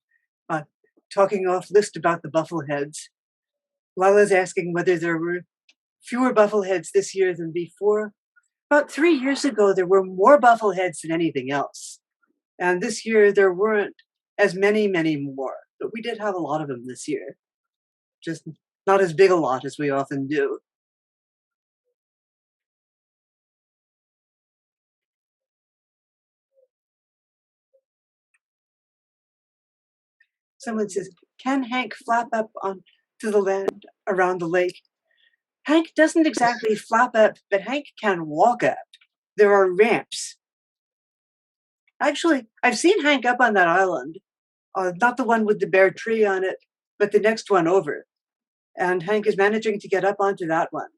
Speaker 8: talking off list about the buffleheads. Lila's asking whether there were fewer buffleheads this year than before. About 3 years ago, there were more buffleheads than anything else. And this year, there weren't as many more. But we did have a lot of them this year. Just not as big a lot as we often do. Someone says, can Hank flap up onto the land around the lake? Hank doesn't exactly flap up, but Hank can walk up. There are ramps. Actually, I've seen Hank up on that island. Not the one with the bare tree on it, but the next one over. And Hank is managing to get up onto that one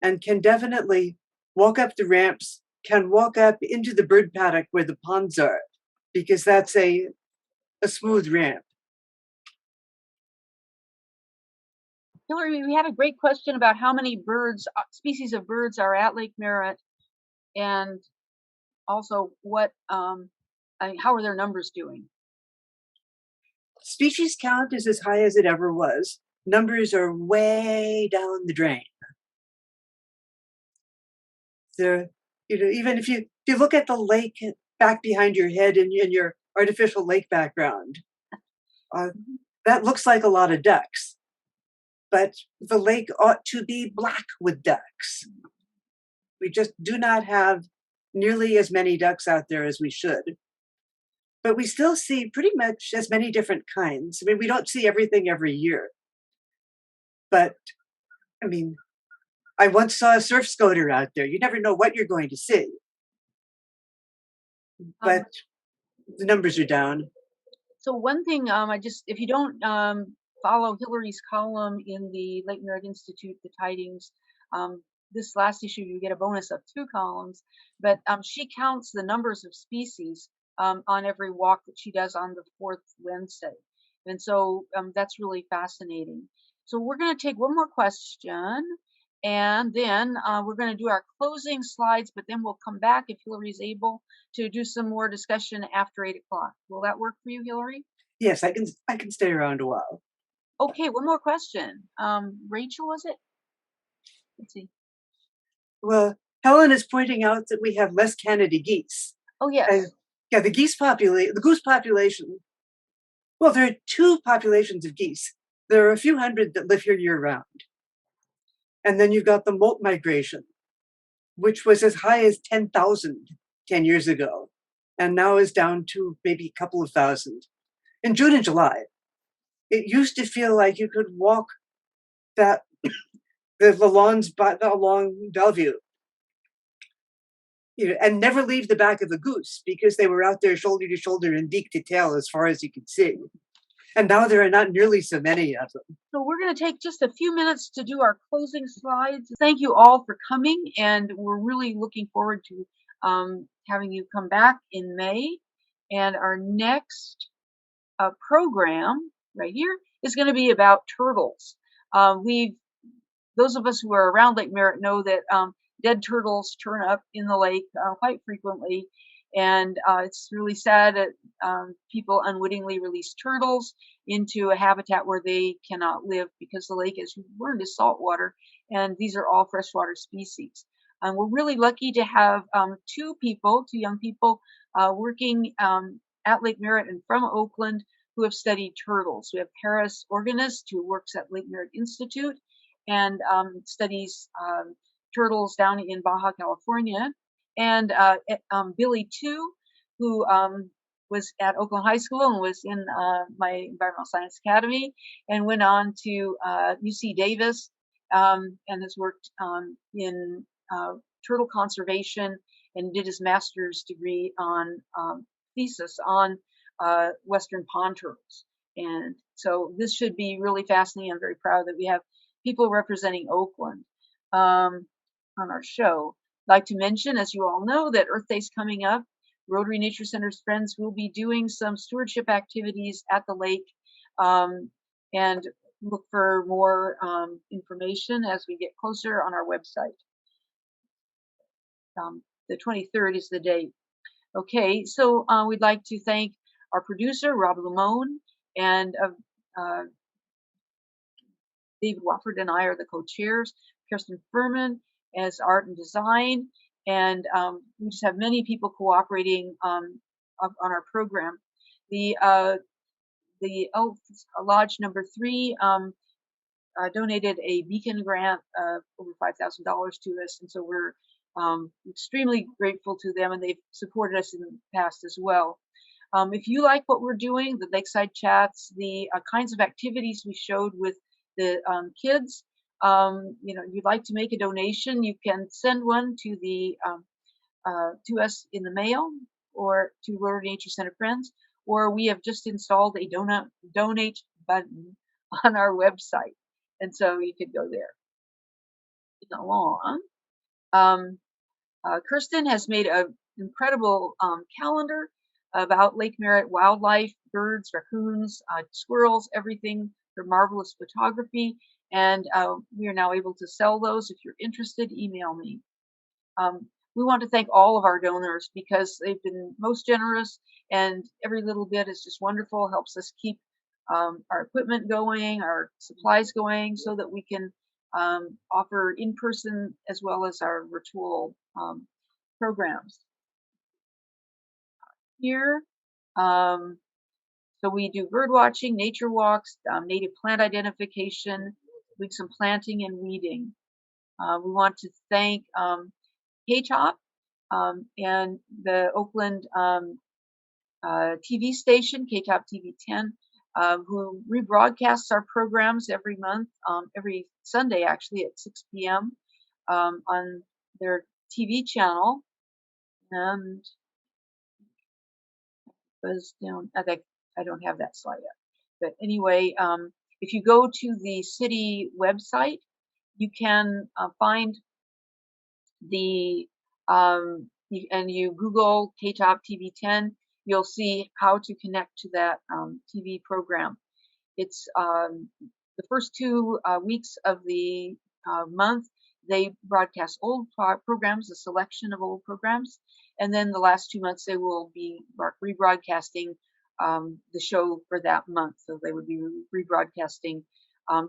Speaker 8: and can definitely walk up the ramps, can walk up into the bird paddock where the ponds are, because that's a smooth ramp.
Speaker 2: Hilary, we had a great question about how many birds, species of birds are at Lake Merritt, and also what, how are their numbers doing?
Speaker 8: Species count is as high as it ever was. Numbers are way down the drain. There, even if you look at the lake back behind your head in your artificial lake background, that looks like a lot of ducks. But the lake ought to be black with ducks. We just do not have nearly as many ducks out there as we should. But we still see pretty much as many different kinds. I mean, we don't see everything every year. But, I mean, I once saw a surf scoter out there. You never know what you're going to see. But the numbers are down.
Speaker 2: So one thing, if you don't follow Hilary's column in the Lake Merritt Institute, the Tidings, this last issue you get a bonus of 2 columns, but she counts the numbers of species on every walk that she does on the 4th Wednesday. And so that's really fascinating. So we're going to take one more question, and then we're going to do our closing slides, but then we'll come back if Hilary is able to do some more discussion after 8 o'clock. Will that work for you, Hilary?
Speaker 8: Yes, I can stay around a while.
Speaker 2: Okay, one more question. Rachel, was it? Let's see.
Speaker 8: Well, Helen is pointing out that we have less Canada geese.
Speaker 2: Oh, yes.
Speaker 8: Yeah, the goose population. Well, there are two populations of geese. There are a few hundred that live here year round. And then you've got the molt migration, which was as high as 10,000 10 years ago, and now is down to maybe a couple of thousand. In June and July, it used to feel like you could walk the lawns along Bellevue, and never leave the back of a goose because they were out there shoulder to shoulder and beak to tail as far as you could see. And now there are not nearly so many of them.
Speaker 2: So we're going to take just a few minutes to do our closing slides. Thank you all for coming, and we're really looking forward to having you come back in May. And our next program right here is going to be about turtles. Those of us who are around Lake Merritt know that dead turtles turn up in the lake quite frequently, and it's really sad that people unwittingly release turtles into a habitat where they cannot live, because the lake, as you've learned, is saltwater, and these are all freshwater species. And we're really lucky to have two young people working at Lake Merritt and from Oakland who have studied turtles. We have Paris Organist, who works at Lake Merritt Institute and studies turtles down in Baja California, and Billy Tu, who was at Oakland High School and was in my Environmental Science Academy, and went on to UC Davis and has worked in turtle conservation and did his master's degree on thesis on Western pond turtles. And so this should be really fascinating. I'm very proud that we have people representing Oakland on our show. I'd like to mention, as you all know, that Earth Day is coming up. Rotary Nature Center's friends will be doing some stewardship activities at the lake, and look for more information as we get closer on our website. The 23rd is the date. Okay, so we'd like to thank our producer, Rob Lamone, and David Wofford and I are the co-chairs. Kirsten Furman as art and design, and we just have many people cooperating on our program. The Elks Lodge number 3 donated a beacon grant of over $5,000 to us, and so we're extremely grateful to them, and they've supported us in the past as well. If you like what we're doing, the Lakeside Chats, the kinds of activities we showed with the kids, you'd like to make a donation, you can send one to to us in the mail or to Rotary Nature Center Friends, or we have just installed a donate button on our website, and so you could go there. Along. Kirsten has made an incredible calendar about Lake Merritt wildlife, birds, raccoons, squirrels, everything. Her marvelous photography, and we are now able to sell those. If you're interested, email me. We want to thank all of our donors because they've been most generous, and every little bit is just wonderful, helps us keep our equipment going, our supplies going, so that we can offer in-person as well as our virtual programs. Here, so we do bird watching, nature walks, native plant identification, we do some planting and weeding. We want to thank KTOP and the Oakland TV station, KTOP TV 10, who rebroadcasts our programs every month, every Sunday actually at 6 p.m. On their TV channel. And goes down. I don't have that slide yet. But anyway, if you go to the city website, you can find the and you Google KTOP TV 10, you'll see how to connect to that TV program. It's the first 2 weeks of the month, they broadcast old programs, a selection of old programs, and then the last 2 months they will be rebroadcasting the show for that month. So they would be rebroadcasting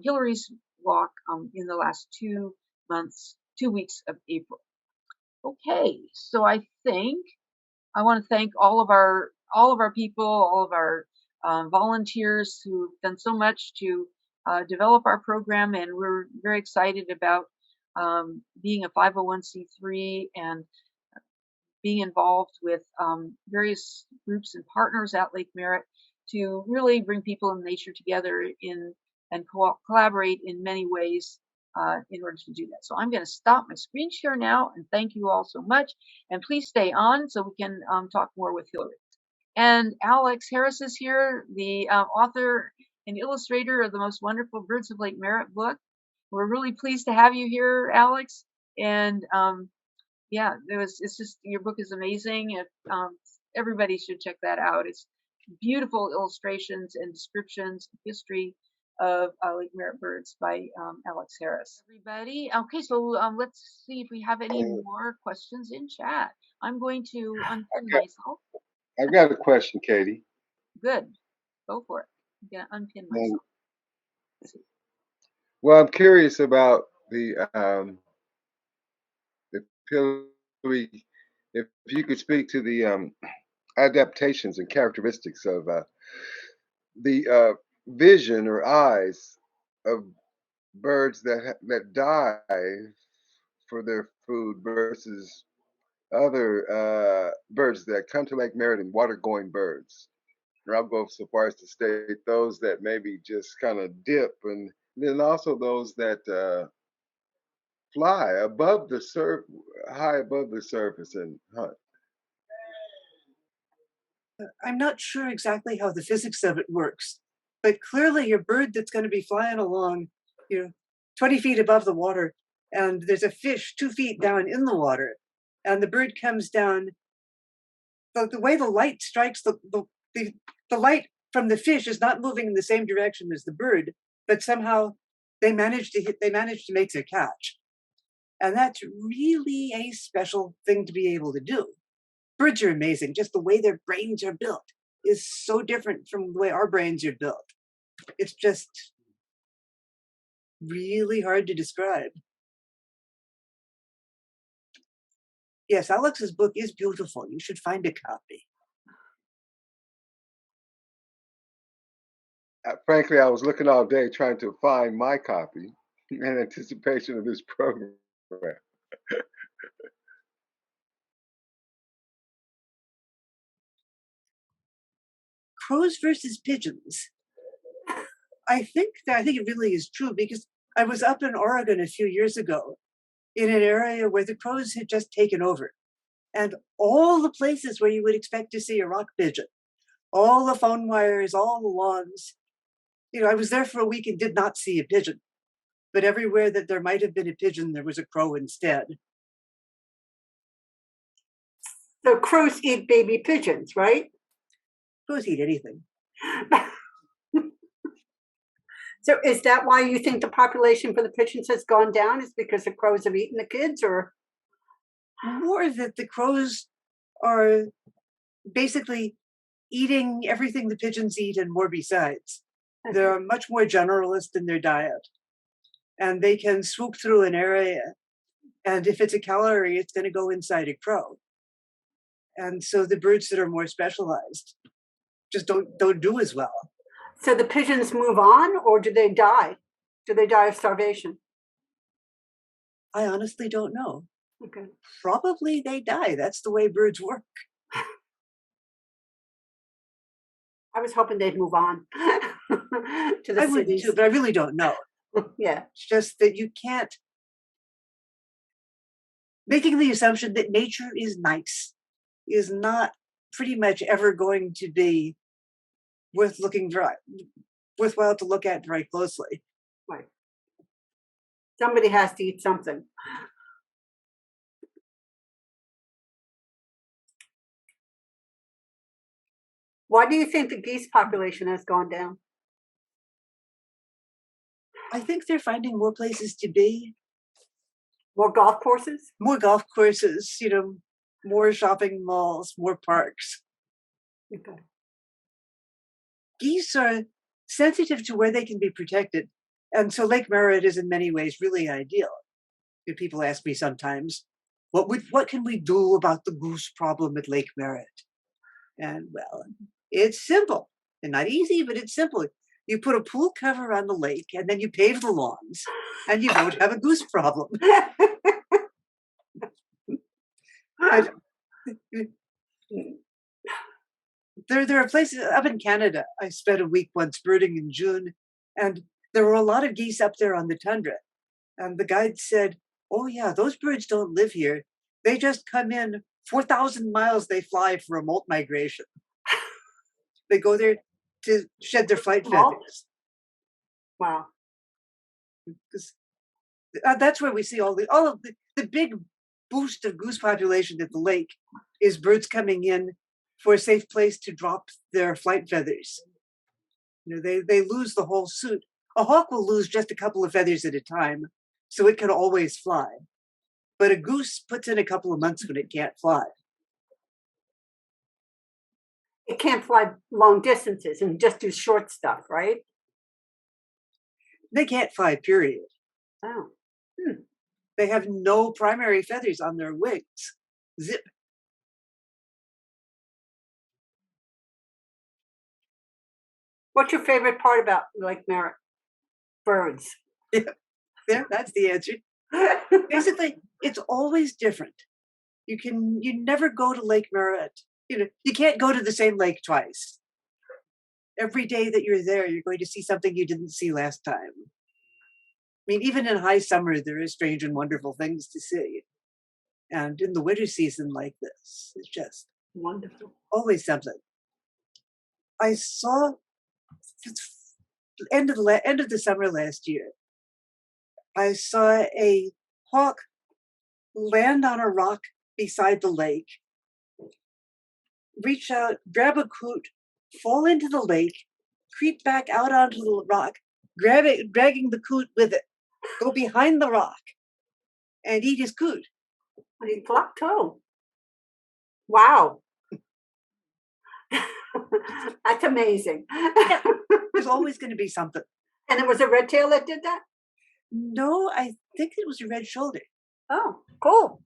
Speaker 2: Hilary's walk in the last 2 months, 2 weeks of April. Okay, so I think I want to thank all of our people, all of our volunteers who've done so much to develop our program, and we're very excited about being a 501c3 and being involved with various groups and partners at Lake Merritt to really bring people and nature together and collaborate in many ways in order to do that. So I'm going to stop my screen share now and thank you all so much. And please stay on so we can talk more with Hilary. And Alex Harris is here, the author and illustrator of the most wonderful Birds of Lake Merritt book. We're really pleased to have you here, Alex. And yeah, it's just, your book is amazing. Everybody should check that out. It's beautiful illustrations and descriptions, history of Lake Merritt birds by Alex Harris. Everybody, okay, so let's see if we have any more questions in chat. I'm going to unpin myself.
Speaker 1: I've got a question, Katie.
Speaker 2: Good, go for it. I'm gonna unpin myself.
Speaker 1: Well, I'm curious about the Hilary, if you could speak to the adaptations and characteristics of the vision or eyes of birds that dive for their food versus other birds that come to Lake Merritt and water-going birds. Or I'll go so far as to state those that maybe just kind of dip, and then also those that fly above the high above the surface and hunt.
Speaker 8: I'm not sure exactly how the physics of it works, but clearly a bird that's going to be flying along, 20 feet above the water, and there's a fish 2 feet down in the water, and the bird comes down. The way the light strikes the light from the fish is not moving in the same direction as the bird, but somehow they manage to make their catch, and that's really a special thing to be able to do. Birds are amazing. Just the way their brains are built is so different from the way our brains are built. It's just really hard to describe. Yes, Alex's book is beautiful. You should find a copy.
Speaker 1: Frankly, I was looking all day trying to find my copy in anticipation of this program.
Speaker 8: Crows versus pigeons. I think it really is true, because I was up in Oregon a few years ago in an area where the crows had just taken over. And all the places where you would expect to see a rock pigeon, all the phone wires, all the lawns. I was there for a week and did not see a pigeon. But everywhere that there might have been a pigeon, there was a crow instead.
Speaker 11: So crows eat baby pigeons, right?
Speaker 8: Crows eat anything.
Speaker 11: So is that why you think the population for the pigeons has gone down? Is because the crows have eaten the kids, or?
Speaker 8: More that the crows are basically eating everything the pigeons eat and more besides. They're much more generalist in their diet. And they can swoop through an area, and if it's a calorie, it's going to go inside a crow. And so the birds that are more specialized just don't do as well.
Speaker 11: So the pigeons move on, or do they die? Do they die of starvation?
Speaker 8: I honestly don't know.
Speaker 11: Okay.
Speaker 8: Probably they die. That's the way birds work.
Speaker 11: I was hoping they'd move on to the
Speaker 8: I would
Speaker 11: cities.
Speaker 8: too, but I really don't know.
Speaker 11: Yeah.
Speaker 8: It's just that you can't. Making the assumption that nature is nice is not pretty much ever going to be worthwhile to look at very closely.
Speaker 11: Right. Somebody has to eat something. Why do you think the geese population has gone down?
Speaker 8: I think they're finding more places to be.
Speaker 11: More golf courses?
Speaker 8: More golf courses, more shopping malls, more parks.
Speaker 11: Okay.
Speaker 8: Geese are sensitive to where they can be protected. And so Lake Merritt is in many ways really ideal. People ask me sometimes, what can we do about the goose problem at Lake Merritt? And well, it's simple. And not easy, but it's simple. You put a pool cover on the lake and then you pave the lawns and you don't have a goose problem. And, there are places up in Canada. I spent a week once birding in June, and there were a lot of geese up there on the tundra. And the guide said, "Oh yeah, those birds don't live here. They just come in 4,000 miles. They fly for a molt migration. They go there to shed their flight feathers."
Speaker 11: Wow.
Speaker 8: That's where we see all of the big boost of goose population at the lake is birds coming in for a safe place to drop their flight feathers. They lose the whole suit. A hawk will lose just a couple of feathers at a time, so it can always fly. But a goose puts in a couple of months when it can't fly.
Speaker 11: It can't fly long distances and just do short stuff, right?
Speaker 8: They can't fly, period.
Speaker 11: Oh.
Speaker 8: They have no primary feathers on their wings. Zip.
Speaker 11: What's your favorite part about Lake Merritt? Birds.
Speaker 8: Yeah, that's the answer. Basically, it's always different. You never go to Lake Merritt. You can't go to the same lake twice. Every day that you're there, you're going to see something you didn't see last time. I mean, even in high summer, there are strange and wonderful things to see. And in the winter season like this, it's just
Speaker 11: wonderful.
Speaker 8: Always something. I saw end of the summer last year. I saw a hawk land on a rock beside the lake, reach out, grab a coot, fall into the lake, creep back out onto the rock, grab it, dragging the coot with it, go behind the rock, and eat his coot.
Speaker 11: And he plucked too. Wow. That's amazing.
Speaker 8: Yeah, there's always going to be something.
Speaker 11: And it was a red tail that did that?
Speaker 8: No, I think it was a red shoulder.
Speaker 11: Oh, cool.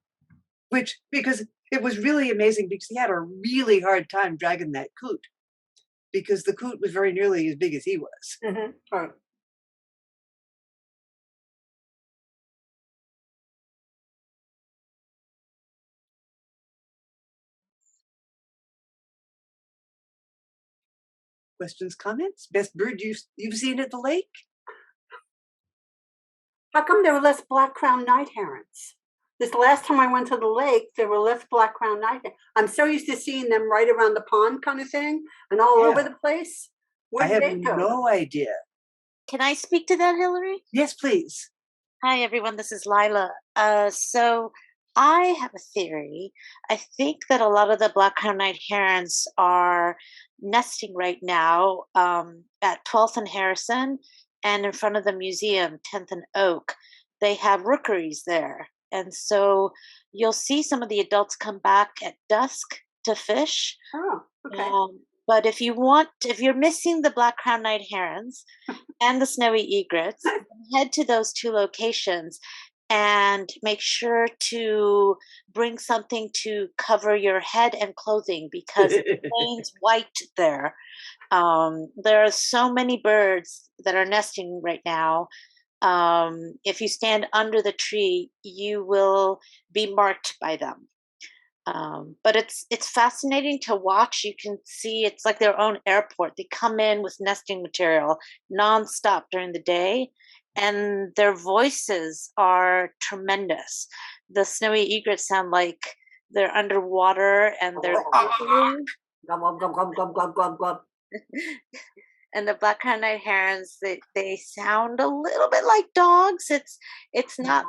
Speaker 8: Because it was really amazing because he had a really hard time dragging that coot because the coot was very nearly as big as he was.
Speaker 11: Mm-hmm. Right.
Speaker 8: Questions, comments? Best bird you've seen at the lake?
Speaker 11: How come there were less black-crowned night herons? This last time I went to the lake, there were less black-crowned night herons. I'm so used to seeing them right around the pond kind of thing and all over the place. Where did they go?
Speaker 8: I have no idea.
Speaker 12: Can I speak to that, Hilary?
Speaker 8: Yes, please.
Speaker 12: Hi, everyone. This is Lila. So I have a theory. I think that a lot of the black-crowned night herons are nesting right now at 12th and Harrison and in front of the museum, 10th and Oak. They have rookeries there. And so you'll see some of the adults come back at dusk to fish.
Speaker 11: Oh, okay.
Speaker 12: But if you're missing the black-crowned night herons and the snowy egrets, head to those two locations and make sure to bring something to cover your head and clothing because it rains white there. There are so many birds that are nesting right now. If you stand under the tree, you will be marked by them. But it's fascinating to watch. You can see it's like their own airport. They come in with nesting material nonstop during the day, and their voices are tremendous. The snowy egrets sound like they're underwater and they're and the black-crowned night herons, they sound a little bit like dogs. It's not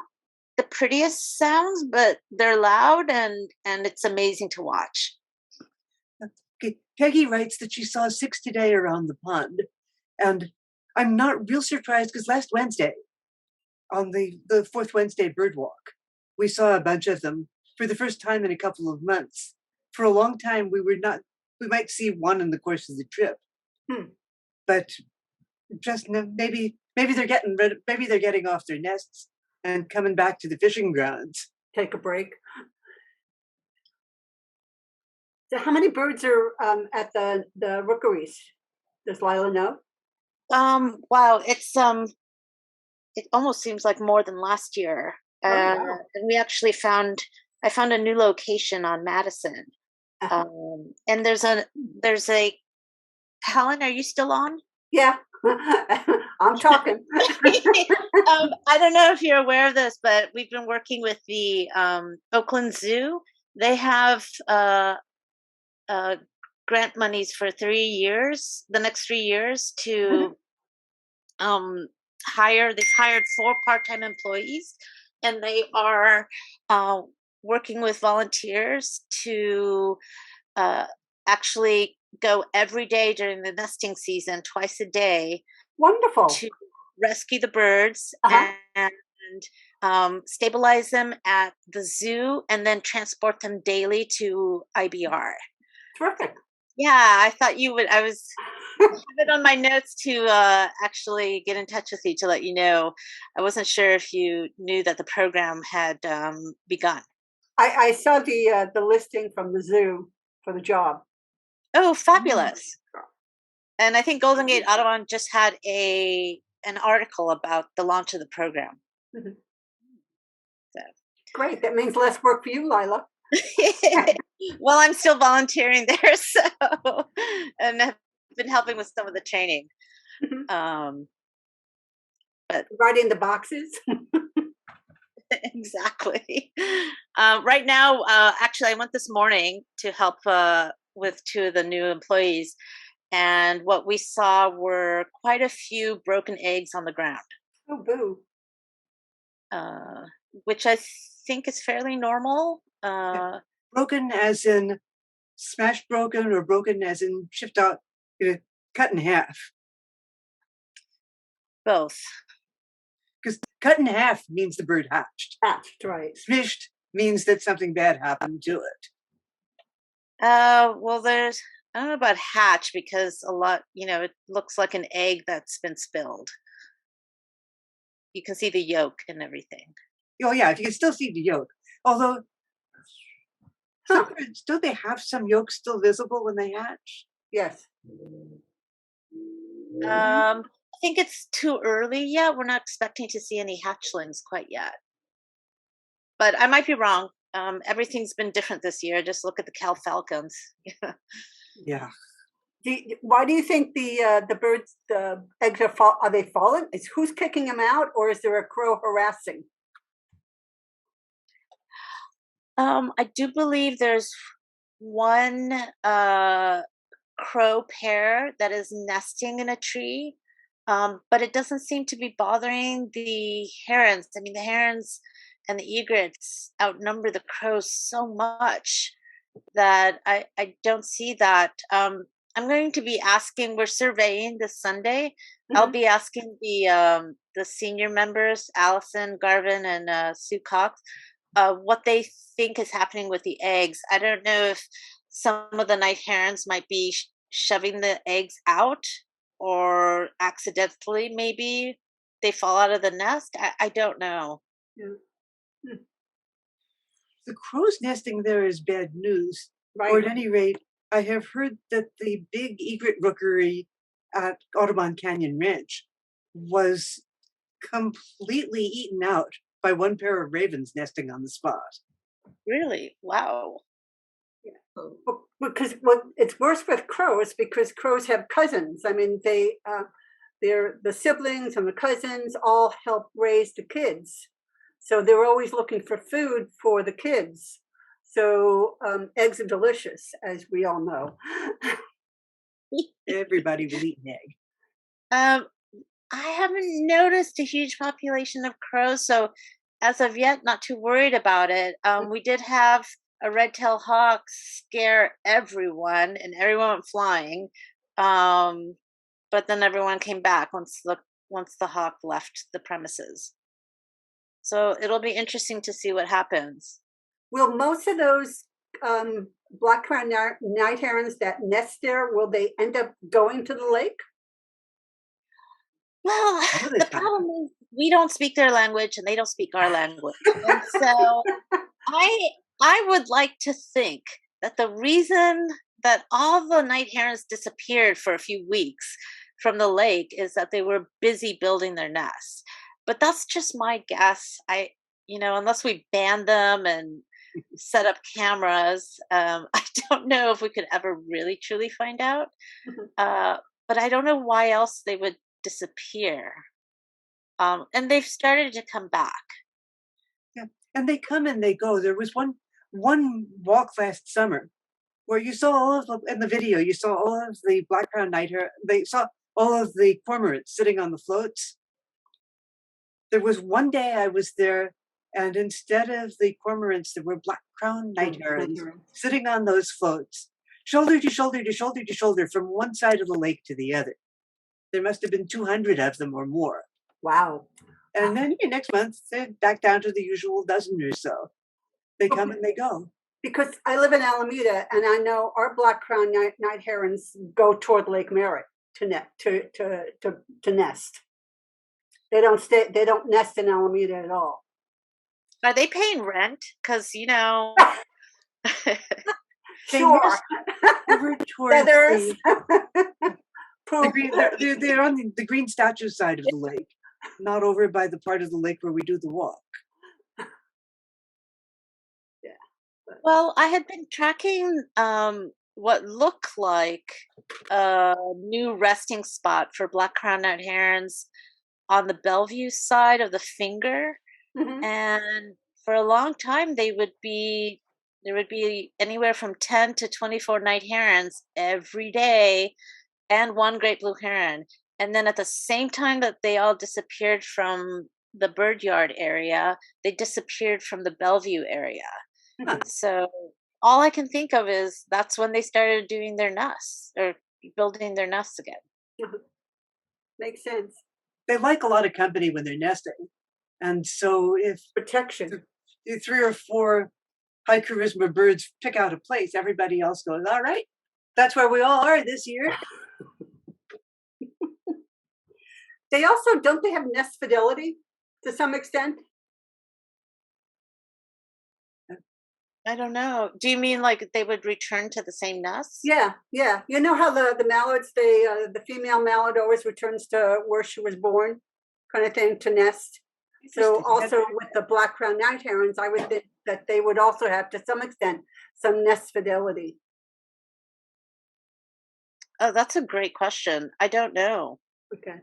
Speaker 12: the prettiest sounds, but they're loud and it's amazing to watch.
Speaker 8: Okay. Peggy writes that she saw 6 today around the pond, and I'm not real surprised because last Wednesday, on the fourth Wednesday bird walk, we saw a bunch of them for the first time in a couple of months. For a long time, we might see one in the course of the trip. But just maybe they're getting off their nests and coming back to the fishing grounds.
Speaker 11: Take a break. So how many birds are at the rookeries? Does Lila know?
Speaker 12: Wow, it almost seems like more than last year.
Speaker 11: Wow.
Speaker 12: And we actually I found a new location on Madison. And there's a Helen, are you still on?
Speaker 11: Yeah, I'm talking.
Speaker 12: I don't know if you're aware of this, but we've been working with the Oakland Zoo. They have grant monies for 3 years, the next 3 years, to they've hired 4 part-time employees, and they are working with volunteers to actually go every day during the nesting season, twice a day.
Speaker 11: Wonderful.
Speaker 12: To rescue the birds and stabilize them at the zoo, and then transport them daily to IBR.
Speaker 11: Terrific.
Speaker 12: Yeah, I thought you would. I have it on my notes to actually get in touch with you to let you know. I wasn't sure if you knew that the program had begun.
Speaker 11: I saw the listing from the zoo for the job.
Speaker 12: Oh, fabulous! And I think Golden Gate Audubon just had an article about the launch of the program. So.
Speaker 11: Great. That means less work for you, Lila.
Speaker 12: Well, I'm still volunteering there, and I've been helping with some of the training. But
Speaker 11: writing the boxes.
Speaker 12: Exactly. Right now, actually, I went this morning to help with 2 of the new employees, and what we saw were quite a few broken eggs on the ground.
Speaker 11: Oh, boo.
Speaker 12: Which I think is fairly normal.
Speaker 8: Broken as in smashed broken, or broken as in chipped out, cut in half?
Speaker 12: Both.
Speaker 8: Because cut in half means the bird hatched.
Speaker 11: Hatched, right.
Speaker 8: Smashed means that something bad happened to it.
Speaker 12: Well, I don't know about hatch, because a lot, it looks like an egg that's been spilled. You can see the yolk and everything.
Speaker 8: Oh yeah, you can still see the yolk. Although, don't they have some yolk still visible when they hatch?
Speaker 11: Yes.
Speaker 12: I think it's too early yet. We're not expecting to see any hatchlings quite yet. But I might be wrong. Everything's been different this year. Just look at the Cal Falcons.
Speaker 8: Yeah.
Speaker 11: Why do you think the birds, the eggs are they falling? Who's kicking them out, or is there a crow harassing?
Speaker 12: I do believe there's one crow pair that is nesting in a tree, but it doesn't seem to be bothering the herons. I mean, the herons and the egrets outnumber the crows so much that I don't see that. I'm going to be asking. We're surveying this Sunday. I'll be asking the senior members, Allison Garvin and Sue Cox, what they think is happening with the eggs. I don't know if some of the night herons might be shoving the eggs out, or accidentally maybe they fall out of the nest. I don't know.
Speaker 8: Yeah. The crows nesting there is bad news.
Speaker 11: Right.
Speaker 8: Or at any rate, I have heard that the big egret rookery at Audubon Canyon Ranch was completely eaten out by one pair of ravens nesting on the spot.
Speaker 12: Really? Wow.
Speaker 11: Yeah. Because it's worse with crows, because crows have cousins. I mean, they're the siblings and the cousins all help raise the kids. So they're always looking for food for the kids. So eggs are delicious, as we all know.
Speaker 8: Everybody will eat an egg.
Speaker 12: I haven't noticed a huge population of crows, so as of yet, not too worried about it. We did have a red-tailed hawk scare everyone, and everyone went flying. but then everyone came back once the hawk left the premises. So it'll be interesting to see what happens.
Speaker 11: Will most of those black crown night herons that nest there, will they end up going to the lake?
Speaker 12: Well, the problem is we don't speak their language and they don't speak our language. And so I would like to think that the reason that all the night herons disappeared for a few weeks from the lake is that they were busy building their nests. But that's just my guess. Unless we ban them and set up cameras, I don't know if we could ever really truly find out. But I don't know why else they would disappear. And they've started to come back.
Speaker 8: Yeah, and they come and they go. There was one walk last summer where you saw all of in the video. You saw all of the black-crowned night heron. They saw all of the cormorants sitting on the floats. There was one day I was there, and instead of the cormorants, there were black-crowned night herons sitting on those floats, shoulder to shoulder to shoulder to shoulder, from one side of the lake to the other. There must have been 200 of them or more.
Speaker 11: Wow.
Speaker 8: And then next month, they're back down to the usual dozen or so. They come and they go.
Speaker 11: Because I live in Alameda, and I know our black-crowned night herons go toward Lake Merritt to nest. They don't nest in Alameda at all.
Speaker 12: Are they paying rent? Because
Speaker 11: Sure.
Speaker 8: Over towards
Speaker 11: Feathers.
Speaker 8: they're on the green statue side of the lake, not over by the part of the lake where we do the walk.
Speaker 12: Well, I had been tracking what looked like a new resting spot for black-crowned night herons on the Bellevue side of the Finger, and for a long time there would be anywhere from 10 to 24 night herons every day, and one great blue heron. And then at the same time that they all disappeared from the bird yard area, they disappeared from the Bellevue area. So all I can think of is that's when they started doing their nests or building their nests again.
Speaker 11: Makes sense.
Speaker 8: They like a lot of company when they're nesting. And so if
Speaker 11: protection,
Speaker 8: 3 or 4 high charisma birds pick out a place, everybody else goes, all right, that's where we all are this year.
Speaker 11: They also, don't they have nest fidelity to some extent?
Speaker 12: I don't know. Do you mean like they would return to the same nest?
Speaker 11: Yeah. You know how the mallards, the female mallard always returns to where she was born, kind of thing, to nest. So also with the black-crowned night herons, I would think that they would also have, to some extent, some nest fidelity.
Speaker 12: Oh, that's a great question. I don't know.
Speaker 11: Okay.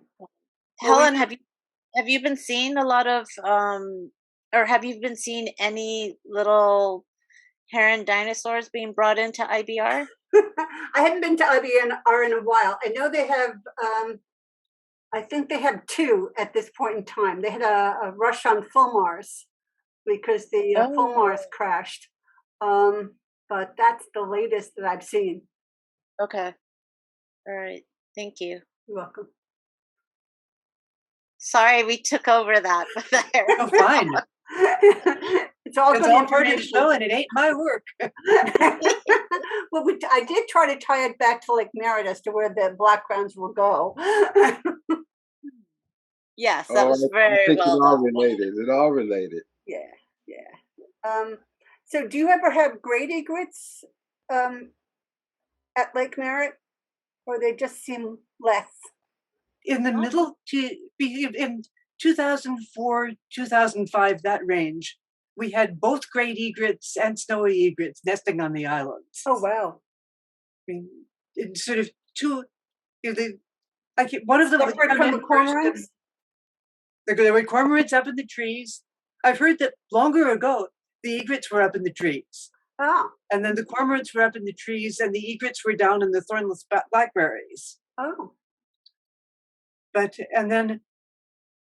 Speaker 12: Helen, have you been seeing a lot of or have you been seeing any little heron dinosaurs being brought into IBR?
Speaker 11: I haven't been to IBR in a while. I know they have, I think they have 2 at this point in time. They had a rush on Fulmars because the Fulmars crashed. But that's the latest that I've seen.
Speaker 12: Okay. All right. Thank you.
Speaker 11: You're welcome.
Speaker 12: Sorry, we took over that.
Speaker 8: Oh, fine.
Speaker 11: It's all
Speaker 8: part of the show, and it ain't my work.
Speaker 11: Well, I did try to tie it back to Lake Merritt as to where the black crowns will go.
Speaker 12: Yes, that was very well done.
Speaker 1: It all related.
Speaker 11: Yeah. So, do you ever have great egrets at Lake Merritt, or they just seem less?
Speaker 8: In the middle, in 2004, 2005, that range, we had both great egrets and snowy egrets nesting on the islands.
Speaker 11: Oh, wow.
Speaker 8: I mean, it's sort of two, one of them was
Speaker 11: from the cormorants?
Speaker 8: There were cormorants up in the trees. I've heard that longer ago, the egrets were up in the trees.
Speaker 11: Oh.
Speaker 8: And then the cormorants were up in the trees, and the egrets were down in the thornless blackberries.
Speaker 11: Oh.
Speaker 8: And then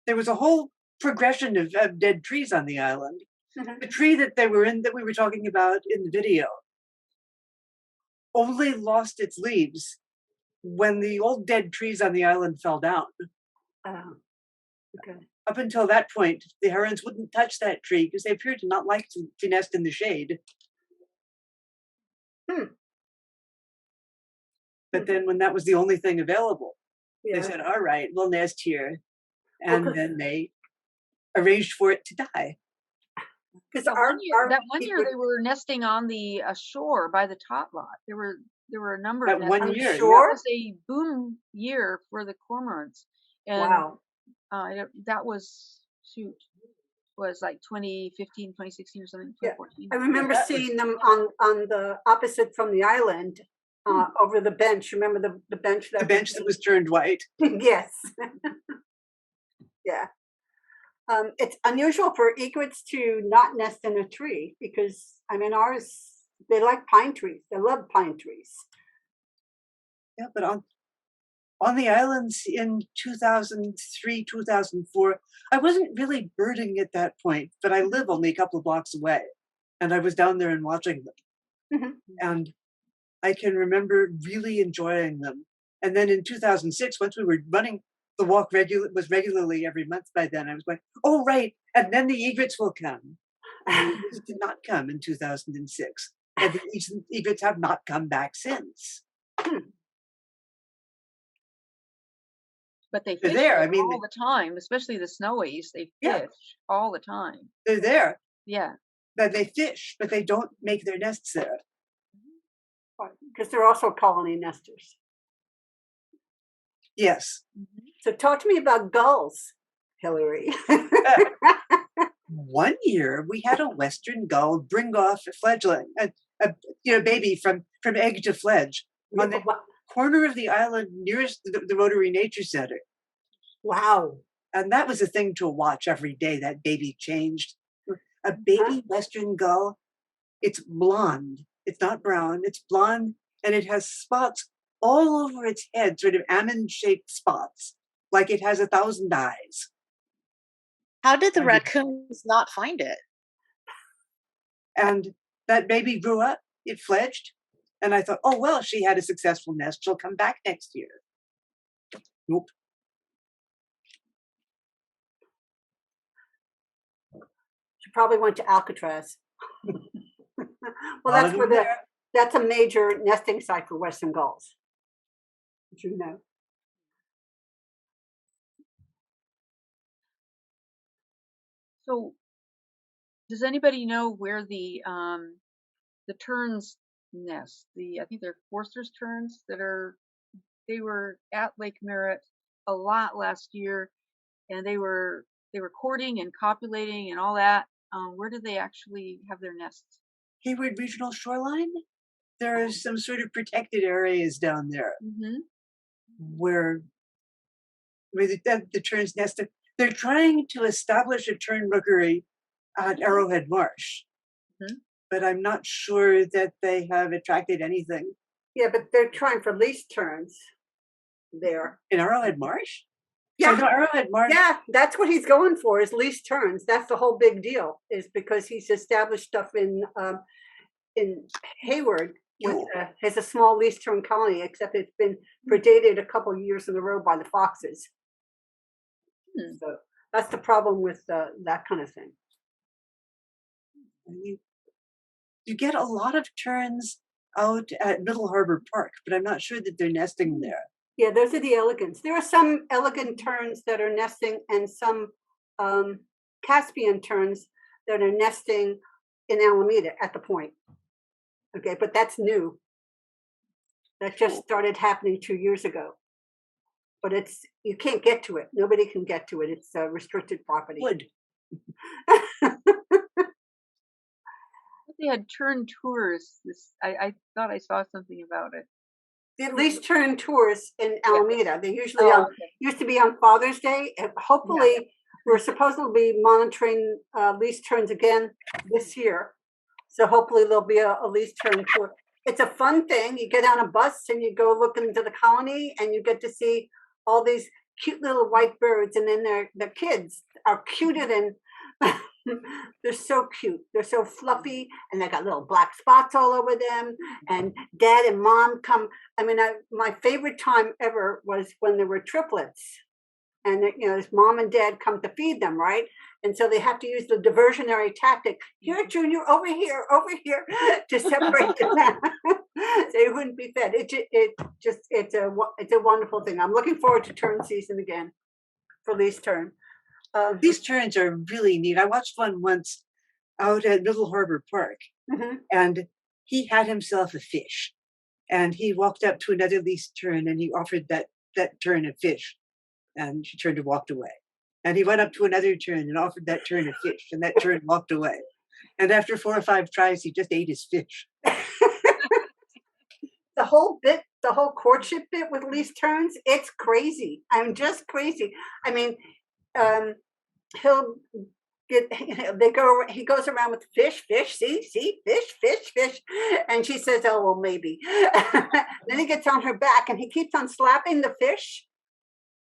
Speaker 8: there was a whole progression of dead trees on the island.
Speaker 11: Mm-hmm.
Speaker 8: The tree that they were in, that we were talking about in the video, only lost its leaves when the old dead trees on the island fell down.
Speaker 11: Okay.
Speaker 8: Up until that point, the herons wouldn't touch that tree because they appeared to not like to nest in the shade. But then when that was the only thing available, they said, all right, we'll nest here. And then they arranged for it to die.
Speaker 11: Because
Speaker 2: that one year they were nesting on the shore by the tot lot. There were a number of
Speaker 8: That one
Speaker 2: nestings.
Speaker 8: year,
Speaker 2: That was a boom year for the cormorants. And that was like 2015, 2016 or something, 2014.
Speaker 11: I remember seeing them on the opposite from the island, over the bench. Remember the bench that
Speaker 8: was turned white?
Speaker 11: Yes. Yeah. It's unusual for egrets to not nest in a tree because, I mean, ours, they like pine trees. They love pine trees.
Speaker 8: Yeah, but on the islands in 2003, 2004, I wasn't really birding at that point, but I live only a couple of blocks away. And I was down there and watching them. And I can remember really enjoying them. And then in 2006, once we were running, the walk was regularly every month by then. I was going, oh, right. And then the egrets will come. And the egrets did not come in 2006. And the egrets have not come back since.
Speaker 2: But they fish
Speaker 8: there. I
Speaker 2: all
Speaker 8: mean,
Speaker 2: the time, especially the snowies. They fish all the time.
Speaker 8: They're there.
Speaker 2: Yeah.
Speaker 8: But they fish, but they don't make their nests there.
Speaker 11: Because they're also colony nesters.
Speaker 8: Yes.
Speaker 11: So talk to me about gulls, Hilary.
Speaker 8: One year we had a western gull bring off a fledgling, a baby from egg to fledge on the corner of the island nearest the Rotary Nature Center.
Speaker 11: Wow.
Speaker 8: And that was a thing to watch every day. That baby changed. A baby western gull, it's blonde. It's not brown, it's blonde, and it has spots all over its head, sort of almond-shaped spots, like it has 1,000 eyes.
Speaker 12: How did the raccoons not find it?
Speaker 8: And that baby grew up, it fledged, and I thought, oh, well, she had a successful nest, she'll come back next year. Nope.
Speaker 11: She probably went to Alcatraz. Well, that's a major nesting site for western gulls. Did you know?
Speaker 2: So, does anybody know where the terns nest? I think they're Forster's terns they were at Lake Merritt a lot last year, and they were courting and copulating and all that. Where do they actually have their nests?
Speaker 8: Hayward Regional Shoreline. There are some sort of protected areas down there where the terns nest. They're trying to establish a tern rookery at Arrowhead Marsh, but I'm not sure that they have attracted anything.
Speaker 11: Yeah, but they're trying for least terns there.
Speaker 8: In Arrowhead Marsh?
Speaker 11: Yeah,
Speaker 8: so Arrowhead Marsh.
Speaker 11: Yeah, that's what he's going for, is least terns. That's the whole big deal, is because he's established stuff in Hayward. Has a small least tern colony, except it's been predated a couple of years in a row by the foxes. So that's the problem with that kind of thing.
Speaker 8: You get a lot of terns out at Middle Harbor Park, but I'm not sure that they're nesting there.
Speaker 11: Yeah, those are the elegants. There are some elegant terns that are nesting, and some Caspian terns that are nesting in Alameda at the point. Okay, but that's new. That just started happening 2 years ago. But you can't get to it. Nobody can get to it. It's a restricted property.
Speaker 8: Wood.
Speaker 2: They had tern tours. I thought I saw something about it.
Speaker 11: At least tern tours in Alameda. They usually used to be on Father's Day. And hopefully, we're supposed to be monitoring least terns again this year. So hopefully there'll be a least tern tour. It's a fun thing. You get on a bus and you go look into the colony, and you get to see all these cute little white birds, and then their kids are cuter than They're so cute. They're so fluffy, and they got little black spots all over them. And dad and mom come. I mean, my favorite time ever was when there were triplets, and his mom and dad come to feed them, right? And so they have to use the diversionary tactic. Here, Junior, over here, to separate them out. They wouldn't be fed. It's a wonderful thing. I'm looking forward to turn season again for Lee's turn.
Speaker 8: These turns are really neat. I watched one once out at Middle Harbor Park, and he had himself a fish, and he walked up to another Lee's turn, and he offered that turn a fish, and she turned and walked away. And he went up to another turn and offered that turn a fish, and that turn walked away. And after 4 or 5 tries, he just ate his fish.
Speaker 11: The whole courtship bit with Lee's turns, it's crazy. I'm just crazy. I mean, he'll get, he goes around with fish, see, fish. And she says, oh, well, maybe. Then he gets on her back and he keeps on slapping the fish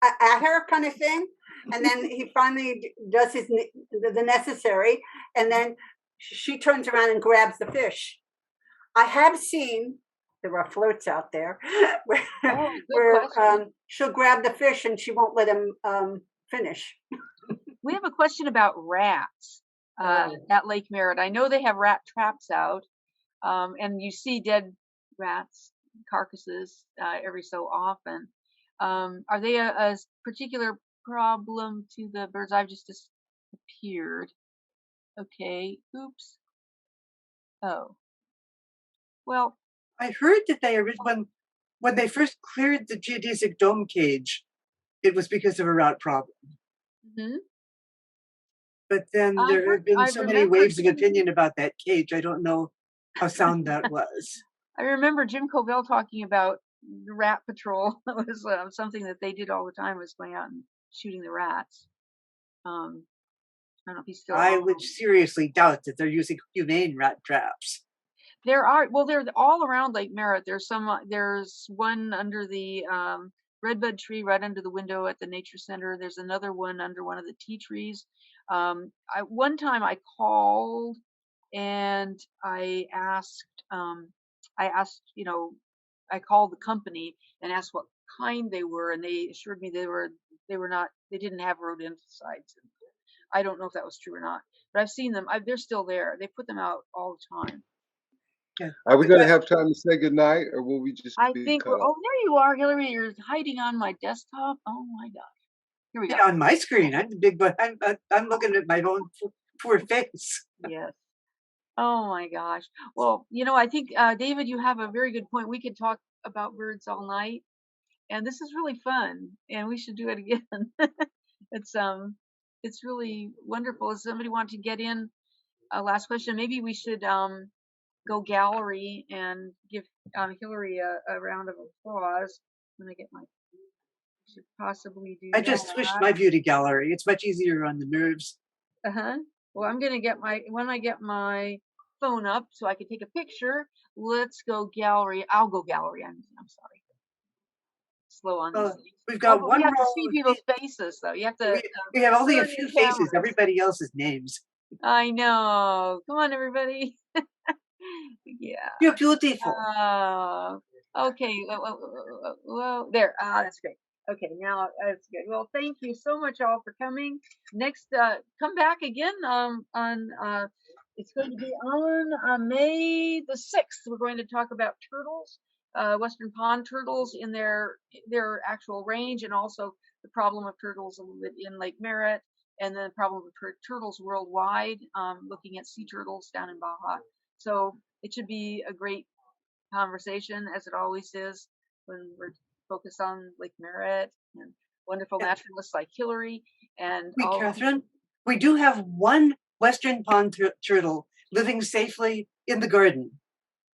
Speaker 11: at her, kind of thing. And then he finally does the necessary. And then she turns around and grabs the fish. I have seen, there are flirts out there where she'll grab the fish and she won't let him finish.
Speaker 2: We have a question about rats at Lake Merritt. I know they have rat traps out, and you see dead rats carcasses every so often. Are they a particular problem to the birds? I've just disappeared. Okay, oops. Oh, well.
Speaker 8: I heard that when they first cleared the geodesic dome cage, it was because of a rat problem.
Speaker 2: Mm-hmm.
Speaker 8: But then there have been so many waves of opinion about that cage. I don't know how sound that was.
Speaker 2: I remember Jim Covell talking about the rat patrol. That was something that they did all the time, was going out and shooting the rats. I don't know if he's still.
Speaker 8: I would seriously doubt that they're using humane rat traps.
Speaker 2: They're all around Lake Merritt. There's one under the redbud tree right under the window at the nature center. There's another one under one of the tea trees. One time I called and I called the company and asked what kind they were, and they assured me they didn't have rodenticides. I don't know if that was true or not, but I've seen them. They're still there. They put them out all the time.
Speaker 8: Yeah.
Speaker 1: Are we going to have time to say goodnight, or will we just
Speaker 2: I think there you are, Hilary. You're hiding on my desktop. Oh my gosh. Here we go.
Speaker 8: On my screen, I'm the big, but I'm looking at my own poor face.
Speaker 2: Yes. Oh my gosh. Well, I think David, you have a very good point. We could talk about birds all night, and this is really fun, and we should do it again. It's really wonderful. Does somebody want to get in a last question? Maybe we should go gallery and give Hilary a round of applause. When I get should possibly do.
Speaker 8: I just switched my view to gallery. It's much easier on the nerves.
Speaker 2: Well, I'm gonna get when I get my phone up so I can take a picture. Let's go gallery. I'll go gallery. I'm sorry. Slow on this.
Speaker 8: We've got one.
Speaker 2: You have to see people's faces, though. You have to.
Speaker 8: We have only a few faces. Everybody else's names.
Speaker 2: I know. Come on, everybody. Yeah.
Speaker 8: You're beautiful.
Speaker 2: Okay. Well, there. That's great. Okay, now that's good. Well, thank you so much all for coming. Next, come back again it's going to be on May the 6th. We're going to talk about turtles, Western pond turtles in their actual range, and also the problem of turtles a little bit in Lake Merritt, and then the problem of turtles worldwide, looking at sea turtles down in Baja. So it should be a great conversation, as it always is when we're focused on Lake Merritt and wonderful naturalists like Hilary. And
Speaker 8: Catherine, we do have one Western pond turtle living safely in the garden.